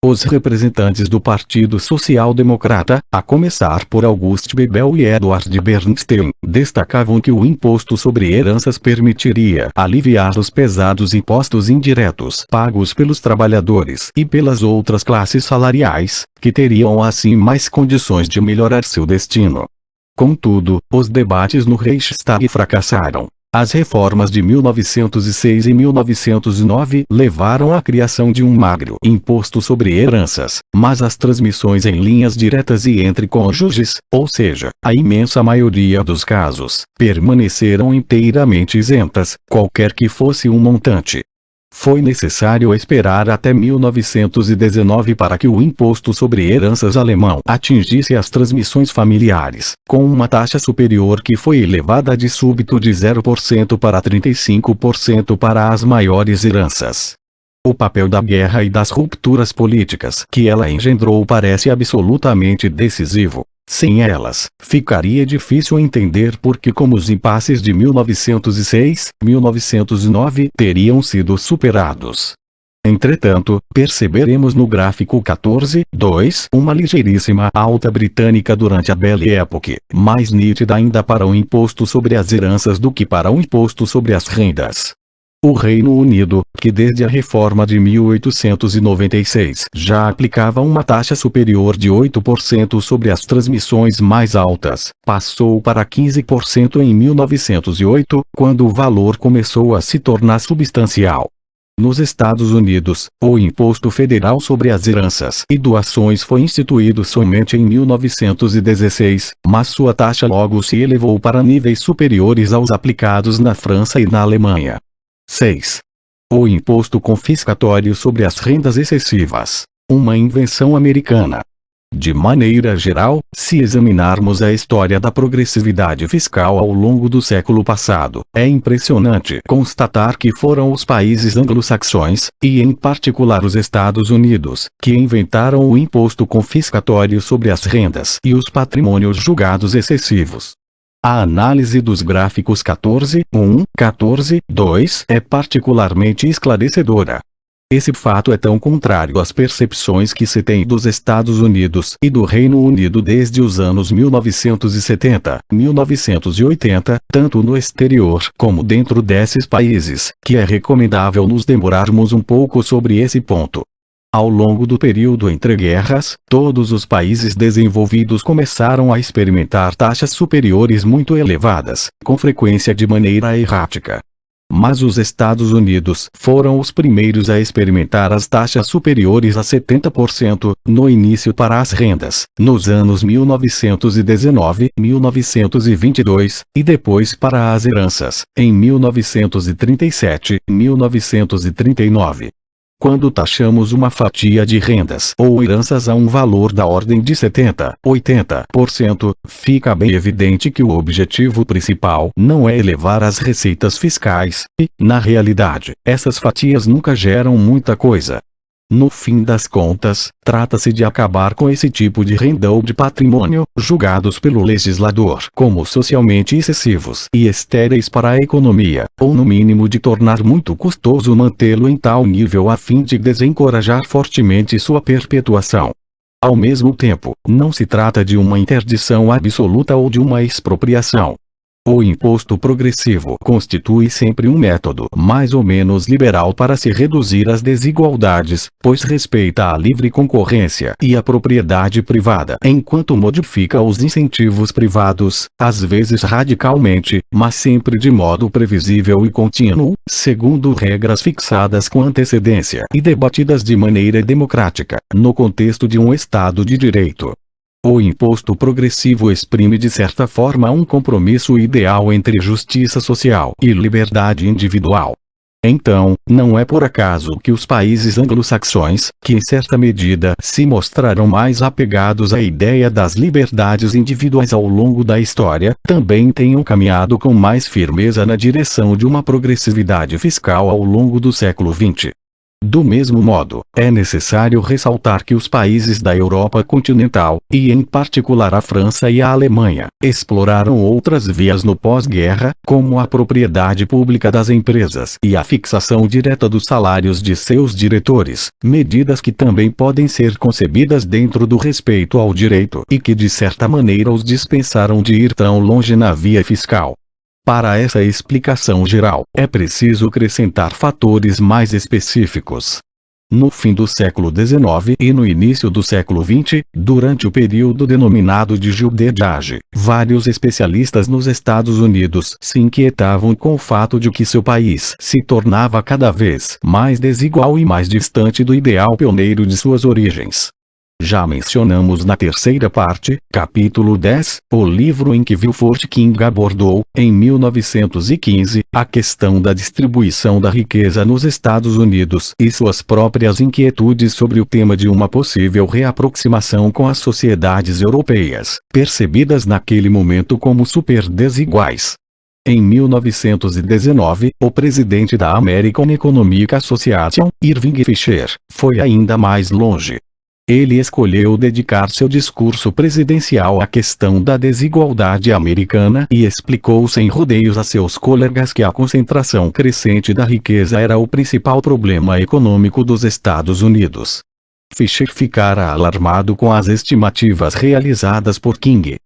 Os representantes do Partido Social Democrata, a começar por Auguste Bebel e Edward Bernstein, destacavam que o imposto sobre heranças permitiria aliviar os pesados impostos indiretos pagos pelos trabalhadores e pelas outras classes salariais, que teriam assim mais condições de melhorar seu destino. Contudo, os debates no Reichstag fracassaram. As reformas de 1906 e 1909 levaram à criação de um magro imposto sobre heranças, mas as transmissões em linhas diretas e entre cônjuges, ou seja, a imensa maioria dos casos, permaneceram inteiramente isentas, qualquer que fosse o montante. Foi necessário esperar até 1919 para que o imposto sobre heranças alemão atingisse as transmissões familiares, com uma taxa superior que foi elevada de súbito de 0% para 35% para as maiores heranças. O papel da guerra e das rupturas políticas que ela engendrou parece absolutamente decisivo. Sem elas, ficaria difícil entender por que como os impasses de 1906, 1909 teriam sido superados. Entretanto, perceberemos no gráfico 14.2 uma ligeiríssima alta britânica durante a Belle Époque, mais nítida ainda para o imposto sobre as heranças do que para o imposto sobre as rendas. O Reino Unido, que desde a reforma de 1896 já aplicava uma taxa superior de 8% sobre as transmissões mais altas, passou para 15% em 1908, quando o valor começou a se tornar substancial. Nos Estados Unidos, o Imposto Federal sobre as Heranças e Doações foi instituído somente em 1916, mas sua taxa logo se elevou para níveis superiores aos aplicados na França e na Alemanha. 6. O Imposto Confiscatório sobre as Rendas Excessivas, uma invenção americana. De maneira geral, se examinarmos a história da progressividade fiscal ao longo do século passado, é impressionante constatar que foram os países anglo-saxões, e em particular os Estados Unidos, que inventaram o imposto confiscatório sobre as rendas e os patrimônios julgados excessivos. A análise dos gráficos 14.1, 14.2 é particularmente esclarecedora. Esse fato é tão contrário às percepções que se tem dos Estados Unidos e do Reino Unido desde os anos 1970, 1980, tanto no exterior como dentro desses países, que é recomendável nos demorarmos um pouco sobre esse ponto. Ao longo do período entre guerras, todos os países desenvolvidos começaram a experimentar taxas superiores muito elevadas, com frequência de maneira errática. mas os Estados Unidos foram os primeiros a experimentar as taxas superiores a 70% no início para as rendas, nos anos 1919, 1922, e depois para as heranças, em 1937, 1939. Quando taxamos uma fatia de rendas ou heranças a um valor da ordem de 70, 80%, fica bem evidente que o objetivo principal não é elevar as receitas fiscais, e, na realidade, essas fatias nunca geram muita coisa. No fim das contas, trata-se de acabar com esse tipo de renda ou de patrimônio, julgados pelo legislador como socialmente excessivos e estéreis para a economia, ou no mínimo de tornar muito custoso mantê-lo em tal nível a fim de desencorajar fortemente sua perpetuação. Ao mesmo tempo, não se trata de uma interdição absoluta ou de uma expropriação. O imposto progressivo constitui sempre um método mais ou menos liberal para se reduzir as desigualdades, pois respeita a livre concorrência e a propriedade privada, enquanto modifica os incentivos privados, às vezes radicalmente, mas sempre de modo previsível e contínuo, segundo regras fixadas com antecedência e debatidas de maneira democrática, no contexto de um Estado de Direito. O imposto progressivo exprime de certa forma um compromisso ideal entre justiça social e liberdade individual. Então, não é por acaso que os países anglo-saxões, que em certa medida se mostraram mais apegados à ideia das liberdades individuais ao longo da história, também tenham caminhado com mais firmeza na direção de uma progressividade fiscal ao longo do século XX. Do mesmo modo, é necessário ressaltar que os países da Europa continental, e em particular a França e a Alemanha, exploraram outras vias no pós-guerra, como a propriedade pública das empresas e a fixação direta dos salários de seus diretores, medidas que também podem ser concebidas dentro do respeito ao direito e que de certa maneira os dispensaram de ir tão longe na via fiscal. Para essa explicação geral, é preciso acrescentar fatores mais específicos. No fim do século XIX e no início do século XX, durante o período denominado de Gilles d'Age, vários especialistas nos Estados Unidos se inquietavam com o fato de que seu país se tornava cada vez mais desigual e mais distante do ideal pioneiro de suas origens. Já mencionamos na terceira parte, capítulo 10, o livro em que Wilford King abordou, em 1915, a questão da distribuição da riqueza nos Estados Unidos e suas próprias inquietudes sobre o tema de uma possível reaproximação com as sociedades europeias, percebidas naquele momento como super desiguais. Em 1919, o presidente da American Economic Association, Irving Fisher, foi ainda mais longe. Ele escolheu dedicar seu discurso presidencial à questão da desigualdade americana e explicou sem rodeios a seus colegas que a concentração crescente da riqueza era o principal problema econômico dos Estados Unidos. Fisher ficara alarmado com as estimativas realizadas por King.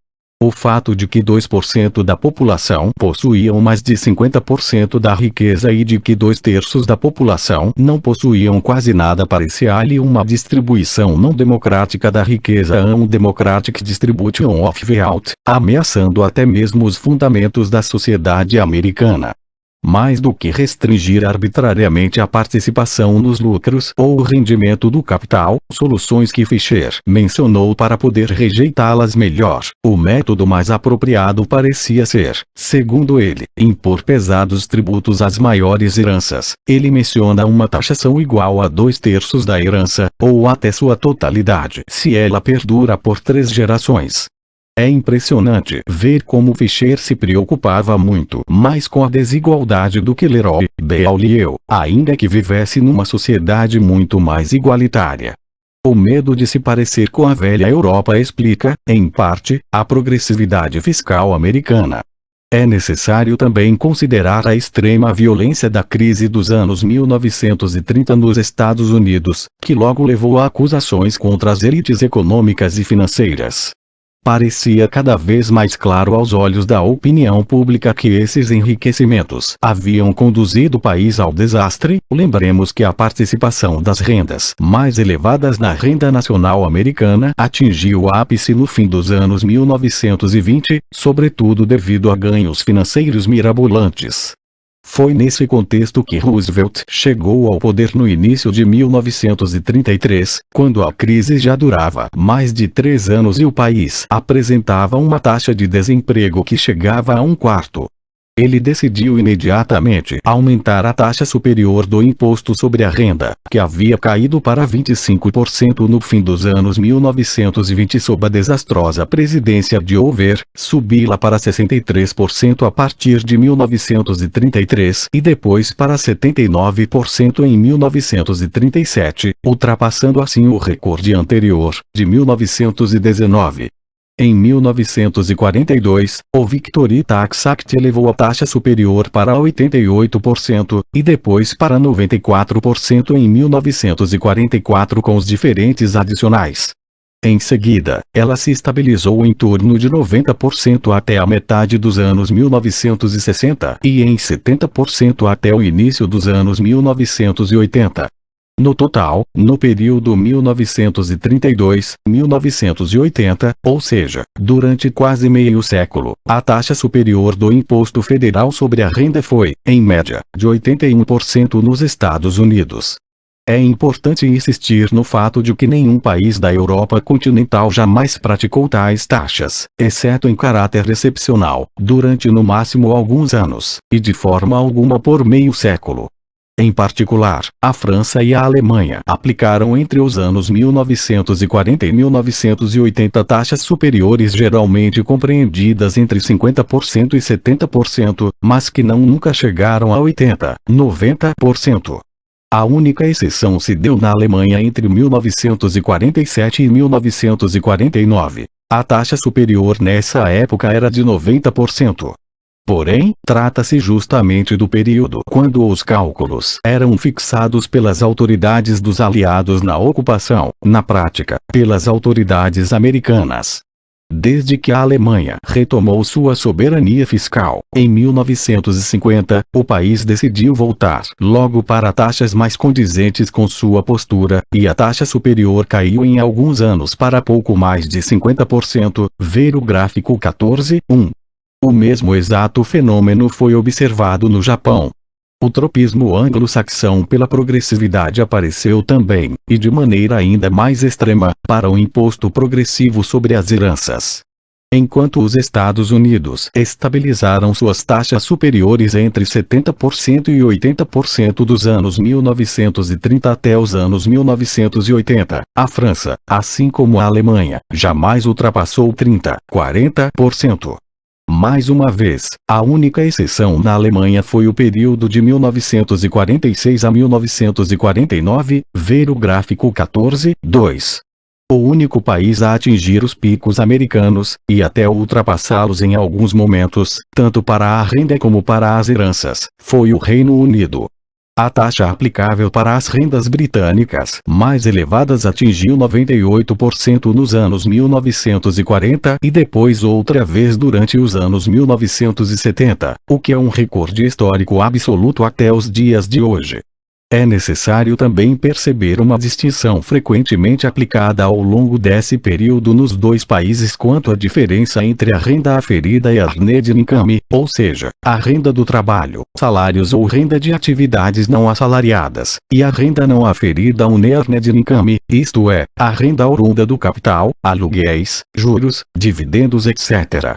O fato de que 2% da população possuíam mais de 50% da riqueza e de que 2/3 da população não possuíam quase nada parecia-lhe uma distribuição não democrática da riqueza, Democratic Distribution of Wealth, ameaçando até mesmo os fundamentos da sociedade americana. Mais do que restringir arbitrariamente a participação nos lucros ou o rendimento do capital, soluções que Fisher mencionou para poder rejeitá-las melhor, o método mais apropriado parecia ser, segundo ele, impor pesados tributos às maiores heranças. Ele menciona uma taxação igual a 2/3 da herança, ou até sua totalidade, se ela perdura por 3 gerações. É impressionante ver como Fisher se preocupava muito mais com a desigualdade do que Leroy Beaulieu, ainda que vivesse numa sociedade muito mais igualitária. O medo de se parecer com a velha Europa explica, em parte, a progressividade fiscal americana. É necessário também considerar a extrema violência da crise dos anos 1930 nos Estados Unidos, que logo levou a acusações contra as elites econômicas e financeiras. Parecia cada vez mais claro aos olhos da opinião pública que esses enriquecimentos haviam conduzido o país ao desastre. Lembremos que a participação das rendas mais elevadas na renda nacional americana atingiu o ápice no fim dos anos 1920, sobretudo devido a ganhos financeiros mirabolantes. Foi nesse contexto que Roosevelt chegou ao poder no início de 1933, quando a crise já durava mais de 3 anos e o país apresentava uma taxa de desemprego que chegava a 1/4. Ele decidiu imediatamente aumentar a taxa superior do imposto sobre a renda, que havia caído para 25% no fim dos anos 1920 sob a desastrosa presidência de Hoover, subi-la para 63% a partir de 1933 e depois para 79% em 1937, ultrapassando assim o recorde anterior, de 1919. Em 1942, o Victory Tax Act elevou a taxa superior para 88% e depois para 94% em 1944 com os diferentes adicionais. Em seguida, ela se estabilizou em torno de 90% até a metade dos anos 1960 e em 70% até o início dos anos 1980. No total, no período 1932-1980, ou seja, durante quase meio século, a taxa superior do imposto federal sobre a renda foi, em média, de 81% nos Estados Unidos. É importante insistir no fato de que nenhum país da Europa continental jamais praticou tais taxas, exceto em caráter excepcional, durante no máximo alguns anos, e de forma alguma por meio século. Em particular, a França e a Alemanha aplicaram entre os anos 1940 e 1980 taxas superiores geralmente compreendidas entre 50% e 70%, mas que nunca chegaram a 80%, 90%. A única exceção se deu na Alemanha entre 1947 e 1949. A taxa superior nessa época era de 90%. Porém, trata-se justamente do período quando os cálculos eram fixados pelas autoridades dos aliados na ocupação, na prática, pelas autoridades americanas. Desde que a Alemanha retomou sua soberania fiscal, em 1950, o país decidiu voltar logo para taxas mais condizentes com sua postura, e a taxa superior caiu em alguns anos para pouco mais de 50%, ver o gráfico 14.1. O mesmo exato fenômeno foi observado no Japão. O tropismo anglo-saxão pela progressividade apareceu também, e de maneira ainda mais extrema, para o imposto progressivo sobre as heranças. Enquanto os Estados Unidos estabilizaram suas taxas superiores entre 70% e 80% dos anos 1930 até os anos 1980, a França, assim como a Alemanha, jamais ultrapassou 30%, 40%. Mais uma vez, a única exceção na Alemanha foi o período de 1946 a 1949, ver o gráfico 14.2. O único país a atingir os picos americanos, e até ultrapassá-los em alguns momentos, tanto para a renda como para as heranças, foi o Reino Unido. A taxa aplicável para as rendas britânicas mais elevadas atingiu 98% nos anos 1940 e depois outra vez durante os anos 1970, o que é um recorde histórico absoluto até os dias de hoje. É necessário também perceber uma distinção frequentemente aplicada ao longo desse período nos dois países quanto à diferença entre a renda aferida e a earned income, ou seja, a renda do trabalho, salários ou renda de atividades não assalariadas, e a renda não aferida unearned income, isto é, a renda oriunda do capital, aluguéis, juros, dividendos etc.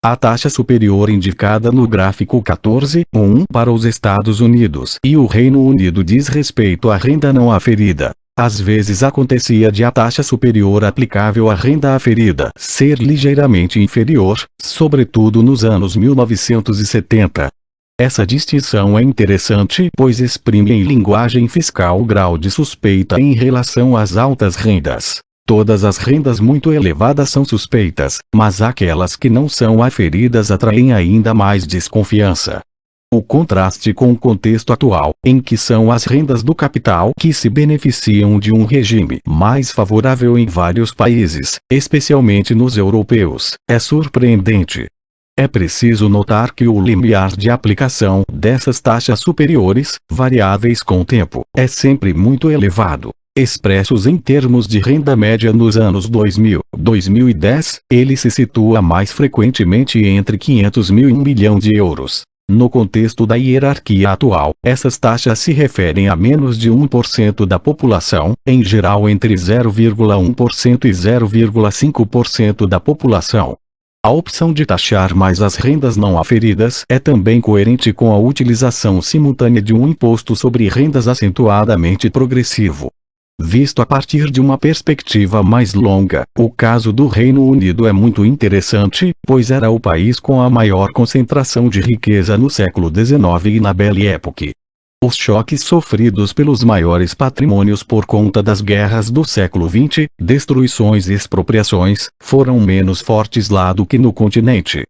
A taxa superior indicada no gráfico 14.1 para os Estados Unidos e o Reino Unido diz respeito à renda não aferida. Às vezes acontecia de a taxa superior aplicável à renda aferida ser ligeiramente inferior, sobretudo nos anos 1970. Essa distinção é interessante pois exprime em linguagem fiscal o grau de suspeita em relação às altas rendas. Todas as rendas muito elevadas são suspeitas, mas aquelas que não são aferidas atraem ainda mais desconfiança. O contraste com o contexto atual, em que são as rendas do capital que se beneficiam de um regime mais favorável em vários países, especialmente nos europeus, é surpreendente. É preciso notar que o limiar de aplicação dessas taxas superiores, variáveis com o tempo, é sempre muito elevado. Expressos em termos de renda média nos anos 2000, 2010, ele se situa mais frequentemente entre 500 mil e 1 milhão de euros. No contexto da hierarquia atual, essas taxas se referem a menos de 1% da população, em geral entre 0,1% e 0,5% da população. A opção de taxar mais as rendas não aferidas é também coerente com a utilização simultânea de um imposto sobre rendas acentuadamente progressivo. Visto a partir de uma perspectiva mais longa, o caso do Reino Unido é muito interessante, pois era o país com a maior concentração de riqueza no século XIX e na Belle Époque. Os choques sofridos pelos maiores patrimônios por conta das guerras do século XX, destruições e expropriações, foram menos fortes lá do que no continente.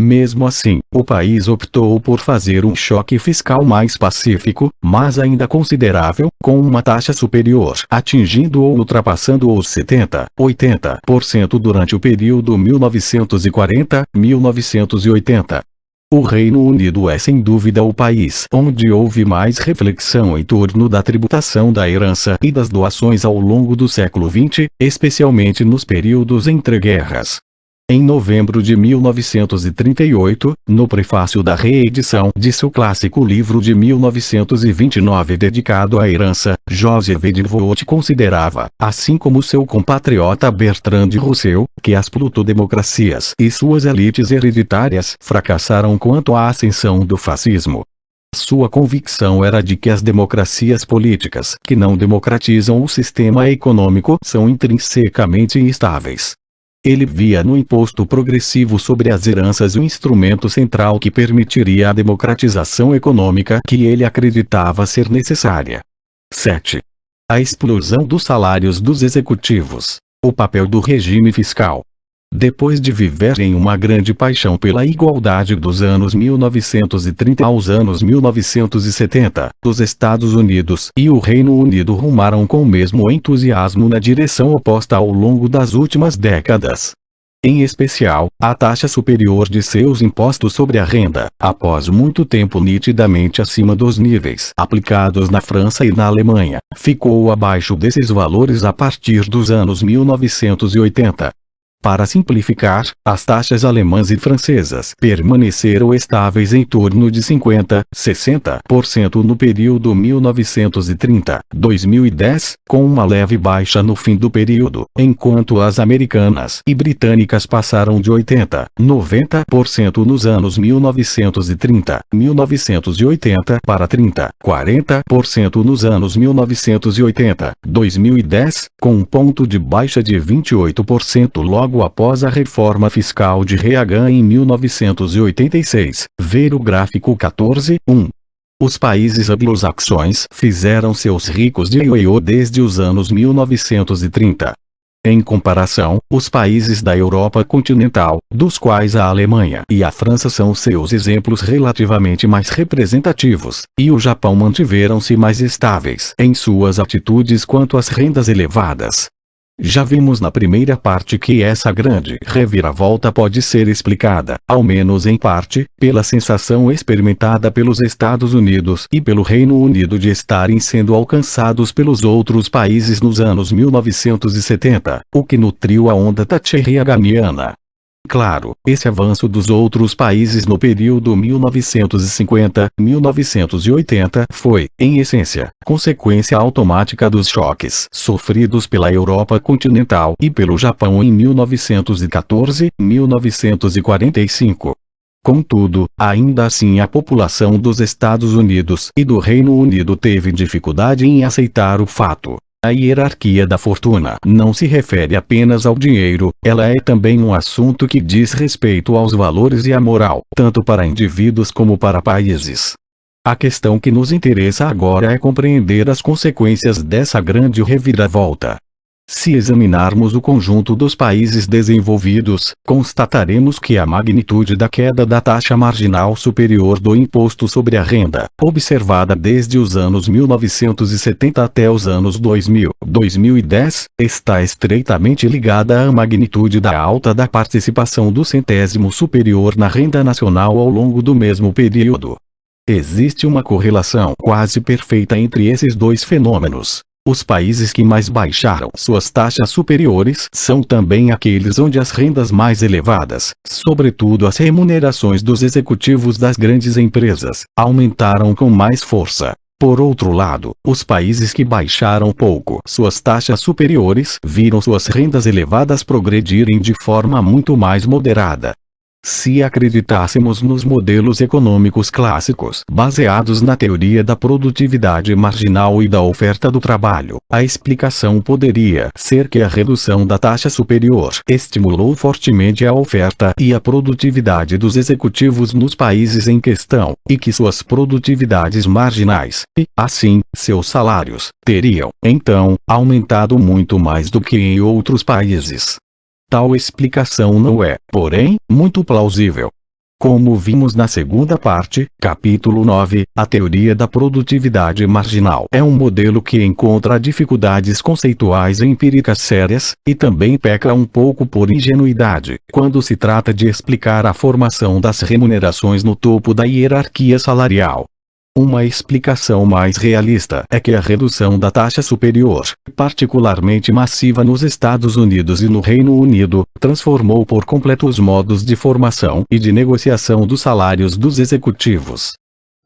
Mesmo assim, o país optou por fazer um choque fiscal mais pacífico, mas ainda considerável, com uma taxa superior, atingindo ou ultrapassando os 70-80% durante o período 1940-1980. O Reino Unido é sem dúvida o país onde houve mais reflexão em torno da tributação da herança e das doações ao longo do século XX, especialmente nos períodos entre guerras. Em novembro de 1938, no prefácio da reedição de seu clássico livro de 1929 dedicado à herança, Joseph Edgeworth considerava, assim como seu compatriota Bertrand Russell, que as plutodemocracias e suas elites hereditárias fracassaram quanto à ascensão do fascismo. Sua convicção era de que as democracias políticas que não democratizam o sistema econômico são intrinsecamente instáveis. Ele via no imposto progressivo sobre as heranças o instrumento central que permitiria a democratização econômica que ele acreditava ser necessária. 7. A explosão dos salários dos executivos. O papel do regime fiscal. Depois de viver em uma grande paixão pela igualdade dos anos 1930 aos anos 1970, os Estados Unidos e o Reino Unido rumaram com o mesmo entusiasmo na direção oposta ao longo das últimas décadas. Em especial, a taxa superior de seus impostos sobre a renda, após muito tempo nitidamente acima dos níveis aplicados na França e na Alemanha, ficou abaixo desses valores a partir dos anos 1980. Para simplificar, as taxas alemãs e francesas permaneceram estáveis em torno de 50-60% no período 1930-2010, com uma leve baixa no fim do período, enquanto as americanas e britânicas passaram de 80-90% nos anos 1930-1980 para 30-40% nos anos 1980-2010, com um ponto de baixa de 28% logo após a reforma fiscal de Reagan em 1986. Ver o gráfico 14.1. Os países anglo-saxões fizeram seus ricos de ioiô desde os anos 1930. Em comparação, os países da Europa continental, dos quais a Alemanha e a França são seus exemplos relativamente mais representativos, e o Japão mantiveram-se mais estáveis em suas atitudes quanto às rendas elevadas. Já vimos na primeira parte que essa grande reviravolta pode ser explicada, ao menos em parte, pela sensação experimentada pelos Estados Unidos e pelo Reino Unido de estarem sendo alcançados pelos outros países nos anos 1970, o que nutriu a onda thatcherianiana. Claro, esse avanço dos outros países no período 1950-1980 foi, em essência, consequência automática dos choques sofridos pela Europa continental e pelo Japão em 1914-1945. Contudo, ainda assim a população dos Estados Unidos e do Reino Unido teve dificuldade em aceitar o fato. A hierarquia da fortuna não se refere apenas ao dinheiro, ela é também um assunto que diz respeito aos valores e à moral, tanto para indivíduos como para países. A questão que nos interessa agora é compreender as consequências dessa grande reviravolta. Se examinarmos o conjunto dos países desenvolvidos, constataremos que a magnitude da queda da taxa marginal superior do imposto sobre a renda, observada desde os anos 1970 até os anos 2010, está estreitamente ligada à magnitude da alta da participação do centésimo superior na renda nacional ao longo do mesmo período. Existe uma correlação quase perfeita entre esses dois fenômenos. Os países que mais baixaram suas taxas superiores são também aqueles onde as rendas mais elevadas, sobretudo as remunerações dos executivos das grandes empresas, aumentaram com mais força. Por outro lado, os países que baixaram pouco suas taxas superiores viram suas rendas elevadas progredirem de forma muito mais moderada. Se acreditássemos nos modelos econômicos clássicos baseados na teoria da produtividade marginal e da oferta do trabalho, a explicação poderia ser que a redução da taxa superior estimulou fortemente a oferta e a produtividade dos executivos nos países em questão, e que suas produtividades marginais, e, assim, seus salários, teriam, então, aumentado muito mais do que em outros países. Tal explicação não é, porém, muito plausível. Como vimos na segunda parte, capítulo 9, a teoria da produtividade marginal é um modelo que encontra dificuldades conceituais e empíricas sérias, e também peca um pouco por ingenuidade, quando se trata de explicar a formação das remunerações no topo da hierarquia salarial. Uma explicação mais realista é que a redução da taxa superior, particularmente massiva nos Estados Unidos e no Reino Unido, transformou por completo os modos de formação e de negociação dos salários dos executivos.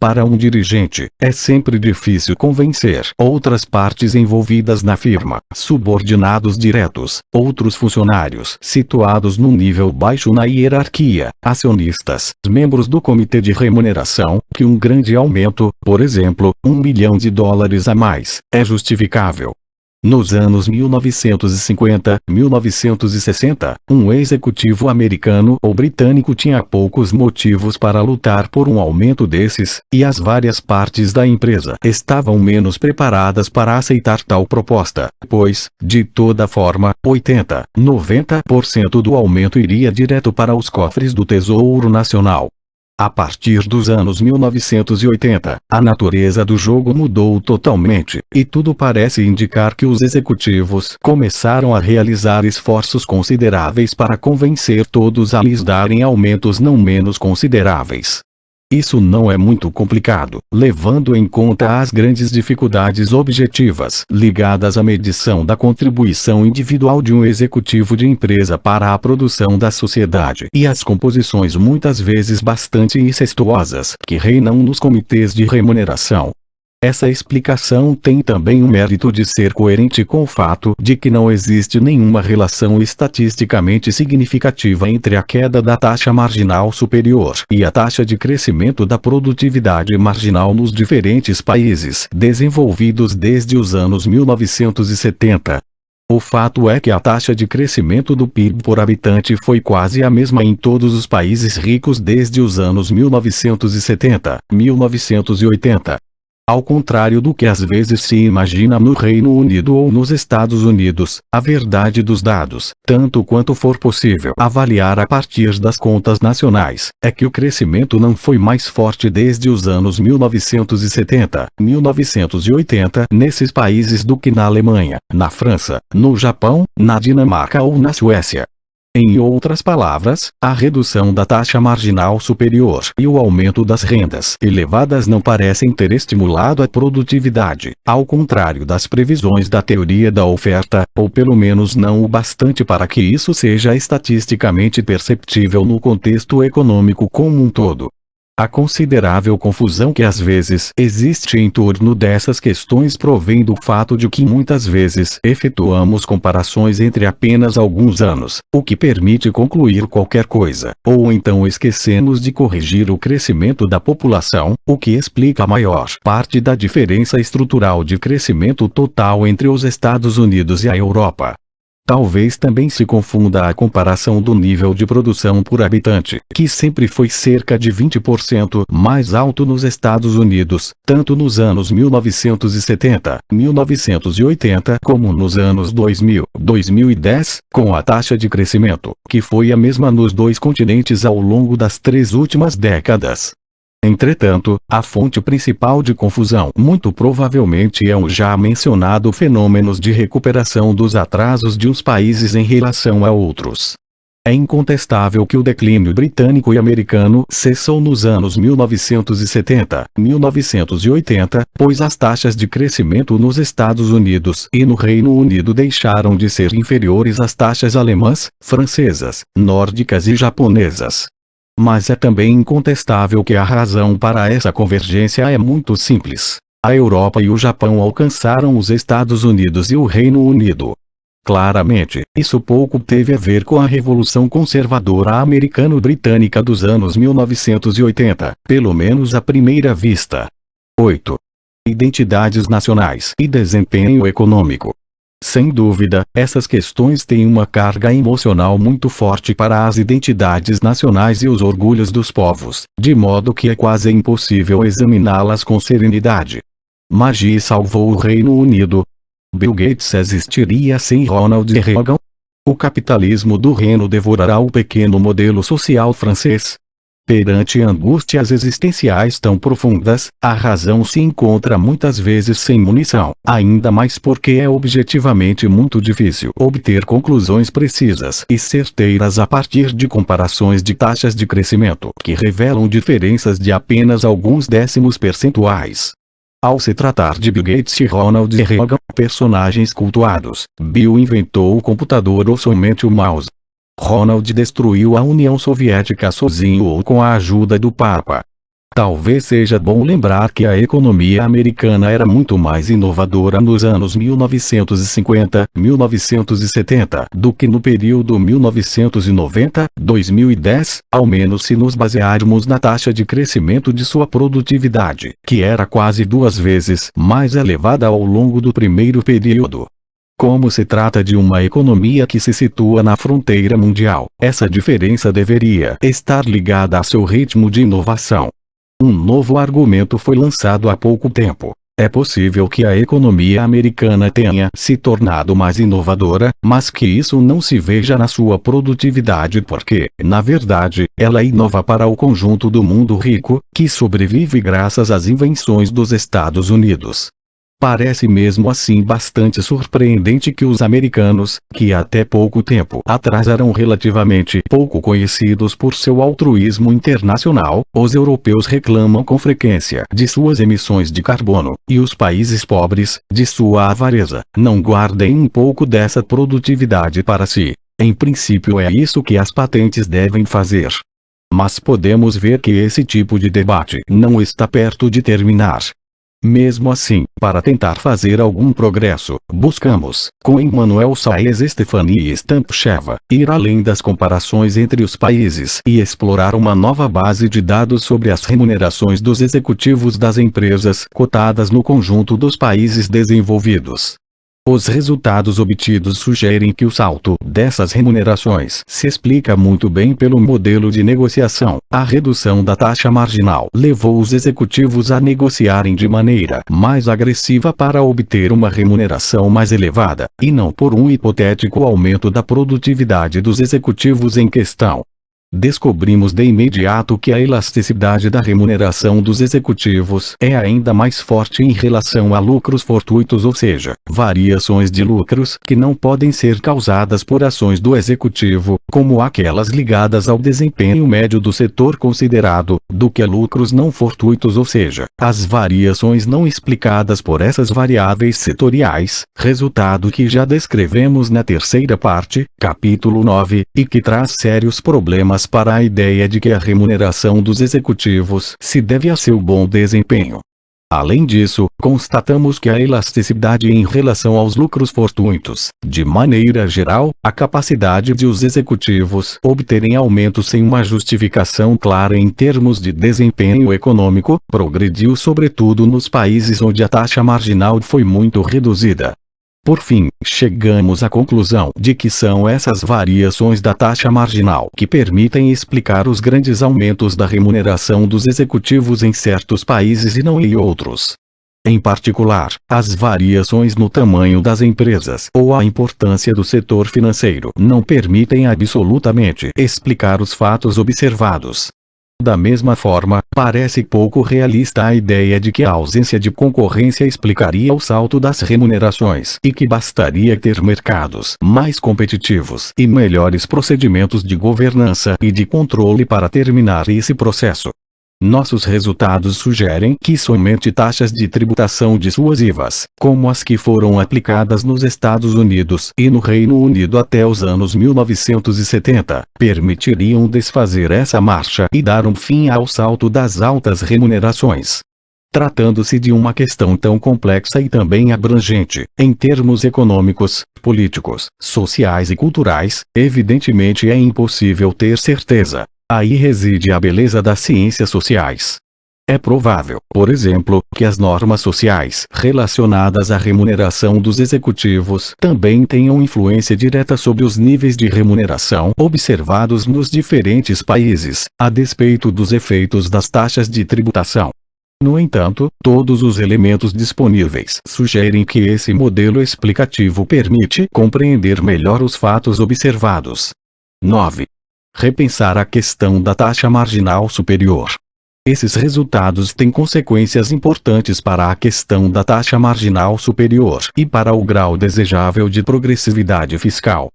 Para um dirigente, é sempre difícil convencer outras partes envolvidas na firma, subordinados diretos, outros funcionários situados num nível baixo na hierarquia, acionistas, membros do comitê de remuneração, que um grande aumento, por exemplo, $1 milhão a mais, é justificável. Nos anos 1950, 1960, um executivo americano ou britânico tinha poucos motivos para lutar por um aumento desses, e as várias partes da empresa estavam menos preparadas para aceitar tal proposta, pois, de toda forma, 80, 90% do aumento iria direto para os cofres do Tesouro Nacional. A partir dos anos 1980, a natureza do jogo mudou totalmente, e tudo parece indicar que os executivos começaram a realizar esforços consideráveis para convencer todos a lhes darem aumentos não menos consideráveis. Isso não é muito complicado, levando em conta as grandes dificuldades objetivas ligadas à medição da contribuição individual de um executivo de empresa para a produção da sociedade e as composições muitas vezes bastante incestuosas que reinam nos comitês de remuneração. Essa explicação tem também o mérito de ser coerente com o fato de que não existe nenhuma relação estatisticamente significativa entre a queda da taxa marginal superior e a taxa de crescimento da produtividade marginal nos diferentes países desenvolvidos desde os anos 1970. O fato é que a taxa de crescimento do PIB por habitante foi quase a mesma em todos os países ricos desde os anos 1970, 1980. Ao contrário do que às vezes se imagina no Reino Unido ou nos Estados Unidos, a verdade dos dados, tanto quanto for possível avaliar a partir das contas nacionais, é que o crescimento não foi mais forte desde os anos 1970, 1980 nesses países do que na Alemanha, na França, no Japão, na Dinamarca ou na Suécia. Em outras palavras, a redução da taxa marginal superior e o aumento das rendas elevadas não parecem ter estimulado a produtividade, ao contrário das previsões da teoria da oferta, ou pelo menos não o bastante para que isso seja estatisticamente perceptível no contexto econômico como um todo. A considerável confusão que às vezes existe em torno dessas questões provém do fato de que muitas vezes efetuamos comparações entre apenas alguns anos, o que permite concluir qualquer coisa, ou então esquecemos de corrigir o crescimento da população, o que explica a maior parte da diferença estrutural de crescimento total entre os Estados Unidos e a Europa. Talvez também se confunda a comparação do nível de produção por habitante, que sempre foi cerca de 20% mais alto nos Estados Unidos, tanto nos anos 1970, 1980 como nos anos 2000, 2010, com a taxa de crescimento, que foi a mesma nos dois continentes ao longo das 3 últimas décadas. Entretanto, a fonte principal de confusão muito provavelmente é o já mencionado fenômenos de recuperação dos atrasos de uns países em relação a outros. É incontestável que o declínio britânico e americano cessou nos anos 1970, 1980, pois as taxas de crescimento nos Estados Unidos e no Reino Unido deixaram de ser inferiores às taxas alemãs, francesas, nórdicas e japonesas. Mas é também incontestável que a razão para essa convergência é muito simples. A Europa e o Japão alcançaram os Estados Unidos e o Reino Unido. Claramente, isso pouco teve a ver com a Revolução Conservadora Americano-Britânica dos anos 1980, pelo menos à primeira vista. 8. Identidades nacionais e desempenho econômico. Sem dúvida, essas questões têm uma carga emocional muito forte para as identidades nacionais e os orgulhos dos povos, de modo que é quase impossível examiná-las com serenidade. Maggie salvou o Reino Unido. Bill Gates existiria sem Ronald Reagan? O capitalismo do reino devorará o pequeno modelo social francês? Perante angústias existenciais tão profundas, a razão se encontra muitas vezes sem munição, ainda mais porque é objetivamente muito difícil obter conclusões precisas e certeiras a partir de comparações de taxas de crescimento que revelam diferenças de apenas alguns décimos percentuais. Ao se tratar de Bill Gates e Ronald Reagan, personagens cultuados, Bill inventou o computador ou somente o mouse. Ronald destruiu a União Soviética sozinho ou com a ajuda do Papa. Talvez seja bom lembrar que a economia americana era muito mais inovadora nos anos 1950, 1970 do que no período 1990-2010, ao menos se nos basearmos na taxa de crescimento de sua produtividade, que era quase 2 vezes mais elevada ao longo do primeiro período. Como se trata de uma economia que se situa na fronteira mundial, essa diferença deveria estar ligada a seu ritmo de inovação. Um novo argumento foi lançado há pouco tempo. É possível que a economia americana tenha se tornado mais inovadora, mas que isso não se veja na sua produtividade porque, na verdade, ela inova para o conjunto do mundo rico, que sobrevive graças às invenções dos Estados Unidos. Parece mesmo assim bastante surpreendente que os americanos, que até pouco tempo atrás eram relativamente pouco conhecidos por seu altruísmo internacional, os europeus reclamam com frequência de suas emissões de carbono, e os países pobres, de sua avareza, não guardem um pouco dessa produtividade para si. Em princípio é isso que as patentes devem fazer. Mas podemos ver que esse tipo de debate não está perto de terminar. Mesmo assim, para tentar fazer algum progresso, buscamos, com Emmanuel Saez Stefani e Stampcheva, ir além das comparações entre os países e explorar uma nova base de dados sobre as remunerações dos executivos das empresas cotadas no conjunto dos países desenvolvidos. Os resultados obtidos sugerem que o salto dessas remunerações se explica muito bem pelo modelo de negociação. A redução da taxa marginal levou os executivos a negociarem de maneira mais agressiva para obter uma remuneração mais elevada, e não por um hipotético aumento da produtividade dos executivos em questão. Descobrimos de imediato que a elasticidade da remuneração dos executivos é ainda mais forte em relação a lucros fortuitos, ou seja, variações de lucros que não podem ser causadas por ações do executivo, como aquelas ligadas ao desempenho médio do setor considerado, do que a lucros não fortuitos, ou seja, as variações não explicadas por essas variáveis setoriais, resultado que já descrevemos na terceira parte, capítulo 9, e que traz sérios problemas para a ideia de que a remuneração dos executivos se deve a seu bom desempenho. Além disso, constatamos que a elasticidade em relação aos lucros fortuitos, de maneira geral, a capacidade de os executivos obterem aumentos sem uma justificação clara em termos de desempenho econômico, progrediu sobretudo nos países onde a taxa marginal foi muito reduzida. Por fim, chegamos à conclusão de que são essas variações da taxa marginal que permitem explicar os grandes aumentos da remuneração dos executivos em certos países e não em outros. Em particular, as variações no tamanho das empresas ou a importância do setor financeiro não permitem absolutamente explicar os fatos observados. Da mesma forma, parece pouco realista a ideia de que a ausência de concorrência explicaria o salto das remunerações e que bastaria ter mercados mais competitivos e melhores procedimentos de governança e de controle para terminar esse processo. Nossos resultados sugerem que somente taxas de tributação dissuasivas, como as que foram aplicadas nos Estados Unidos e no Reino Unido até os anos 1970, permitiriam desfazer essa marcha e dar um fim ao salto das altas remunerações. Tratando-se de uma questão tão complexa e também abrangente, em termos econômicos, políticos, sociais e culturais, evidentemente é impossível ter certeza. Aí reside a beleza das ciências sociais. É provável, por exemplo, que as normas sociais relacionadas à remuneração dos executivos também tenham influência direta sobre os níveis de remuneração observados nos diferentes países, a despeito dos efeitos das taxas de tributação. No entanto, todos os elementos disponíveis sugerem que esse modelo explicativo permite compreender melhor os fatos observados. 9. Repensar a questão da taxa marginal superior. Esses resultados têm consequências importantes para a questão da taxa marginal superior e para o grau desejável de progressividade fiscal.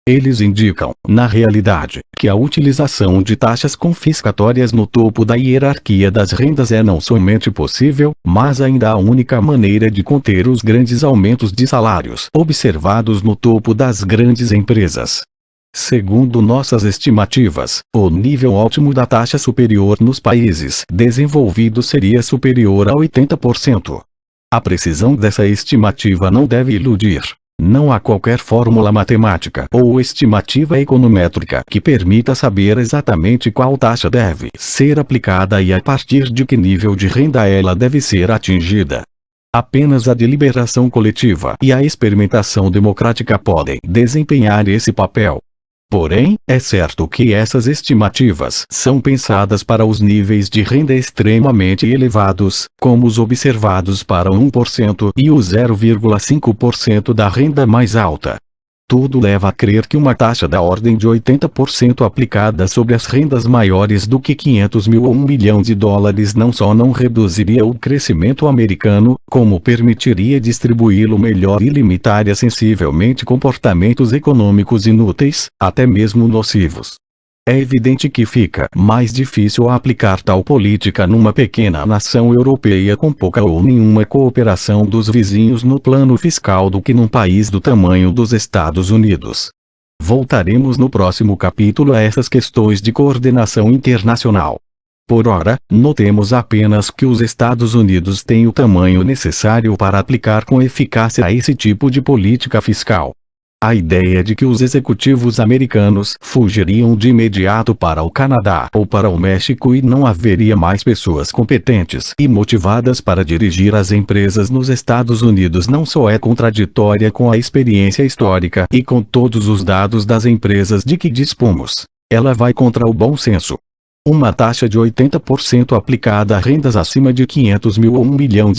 Eles indicam, na realidade, que a utilização de taxas confiscatórias no topo da hierarquia das rendas é não somente possível, mas ainda a única maneira de conter os grandes aumentos de salários observados no topo das grandes empresas. Segundo nossas estimativas, o nível ótimo da taxa superior nos países desenvolvidos seria superior a 80%. A precisão dessa estimativa não deve iludir. Não há qualquer fórmula matemática ou estimativa econométrica que permita saber exatamente qual taxa deve ser aplicada e a partir de que nível de renda ela deve ser atingida. Apenas a deliberação coletiva e a experimentação democrática podem desempenhar esse papel. Porém, é certo que essas estimativas são pensadas para os níveis de renda extremamente elevados, como os observados para o 1% e o 0,5% da renda mais alta. Tudo leva a crer que uma taxa da ordem de 80% aplicada sobre as rendas maiores do que 500 mil ou $1 milhão não só não reduziria o crescimento americano, como permitiria distribuí-lo melhor e limitaria sensivelmente comportamentos econômicos inúteis, até mesmo nocivos. É evidente que fica mais difícil aplicar tal política numa pequena nação europeia com pouca ou nenhuma cooperação dos vizinhos no plano fiscal do que num país do tamanho dos Estados Unidos. Voltaremos no próximo capítulo a essas questões de coordenação internacional. Por ora, notemos apenas que os Estados Unidos têm o tamanho necessário para aplicar com eficácia a esse tipo de política fiscal. A ideia de que os executivos americanos fugiriam de imediato para o Canadá ou para o México e não haveria mais pessoas competentes e motivadas para dirigir as empresas nos Estados Unidos não só é contraditória com a experiência histórica e com todos os dados das empresas de que dispomos, ela vai contra o bom senso. Uma taxa de 80% aplicada a rendas acima de 500 mil ou $1 milhão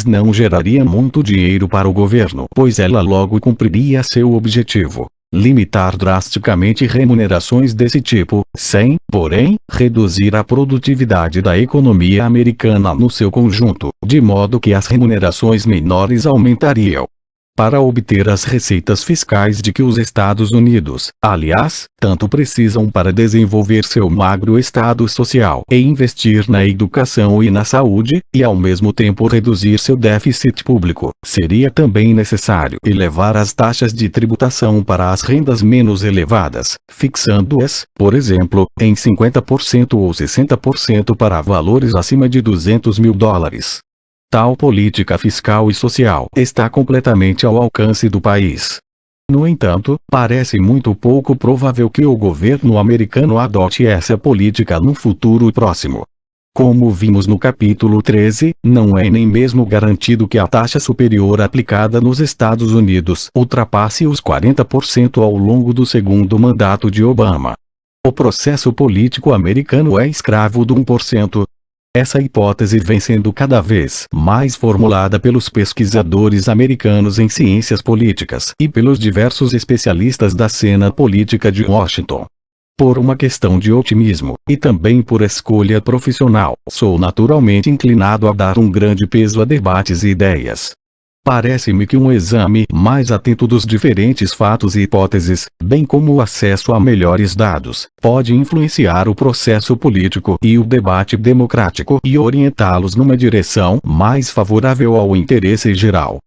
não geraria muito dinheiro para o governo, pois ela logo cumpriria seu objetivo: limitar drasticamente remunerações desse tipo, sem, porém, reduzir a produtividade da economia americana no seu conjunto, de modo que as remunerações menores aumentariam. Para obter as receitas fiscais de que os Estados Unidos, aliás, tanto precisam para desenvolver seu magro estado social e investir na educação e na saúde, e ao mesmo tempo reduzir seu déficit público, seria também necessário elevar as taxas de tributação para as rendas menos elevadas, fixando-as, por exemplo, em 50% ou 60% para valores acima de $200 mil. Tal política fiscal e social está completamente ao alcance do país. No entanto, parece muito pouco provável que o governo americano adote essa política no futuro próximo. Como vimos no capítulo 13, não é nem mesmo garantido que a taxa superior aplicada nos Estados Unidos ultrapasse os 40% ao longo do segundo mandato de Obama. O processo político americano é escravo do 1%. Essa hipótese vem sendo cada vez mais formulada pelos pesquisadores americanos em ciências políticas e pelos diversos especialistas da cena política de Washington. Por uma questão de otimismo, e também por escolha profissional, sou naturalmente inclinado a dar um grande peso a debates e ideias. Parece-me que um exame mais atento dos diferentes fatos e hipóteses, bem como o acesso a melhores dados, pode influenciar o processo político e o debate democrático e orientá-los numa direção mais favorável ao interesse geral.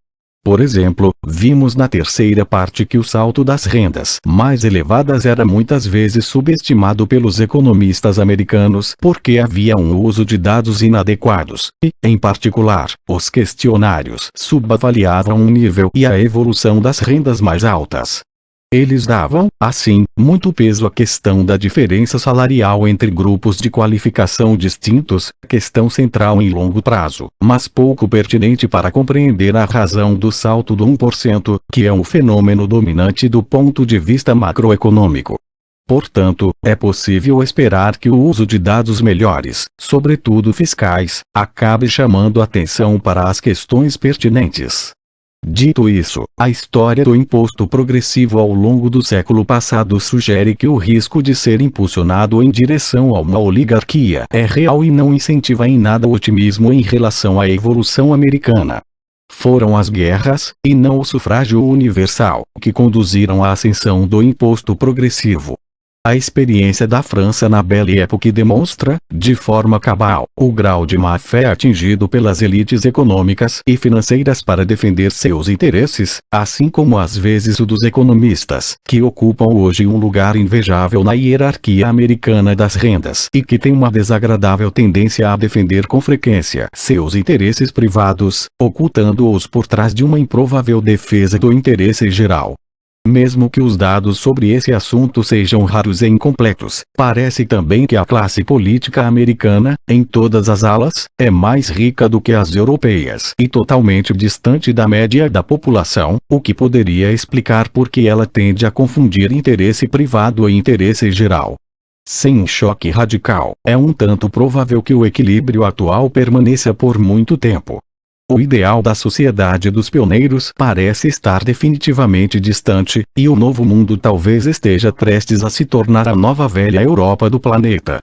Por exemplo, vimos na terceira parte que o salto das rendas mais elevadas era muitas vezes subestimado pelos economistas americanos porque havia um uso de dados inadequados, e, em particular, os questionários subavaliavam o nível e a evolução das rendas mais altas. Eles davam, assim, muito peso à questão da diferença salarial entre grupos de qualificação distintos, questão central em longo prazo, mas pouco pertinente para compreender a razão do salto do 1%, que é um fenômeno dominante do ponto de vista macroeconômico. Portanto, é possível esperar que o uso de dados melhores, sobretudo fiscais, acabe chamando atenção para as questões pertinentes. Dito isso, a história do imposto progressivo ao longo do século passado sugere que o risco de ser impulsionado em direção a uma oligarquia é real e não incentiva em nada o otimismo em relação à evolução americana. Foram as guerras, e não o sufrágio universal, que conduziram à ascensão do imposto progressivo. A experiência da França na Belle Époque demonstra, de forma cabal, o grau de má-fé atingido pelas elites econômicas e financeiras para defender seus interesses, assim como às vezes o dos economistas, que ocupam hoje um lugar invejável na hierarquia americana das rendas e que têm uma desagradável tendência a defender com frequência seus interesses privados, ocultando-os por trás de uma improvável defesa do interesse geral. Mesmo que os dados sobre esse assunto sejam raros e incompletos, parece também que a classe política americana, em todas as alas, é mais rica do que as europeias e totalmente distante da média da população, o que poderia explicar por que ela tende a confundir interesse privado e interesse geral. Sem um choque radical, é um tanto provável que o equilíbrio atual permaneça por muito tempo. O ideal da sociedade dos pioneiros parece estar definitivamente distante, e o novo mundo talvez esteja prestes a se tornar a nova velha Europa do planeta.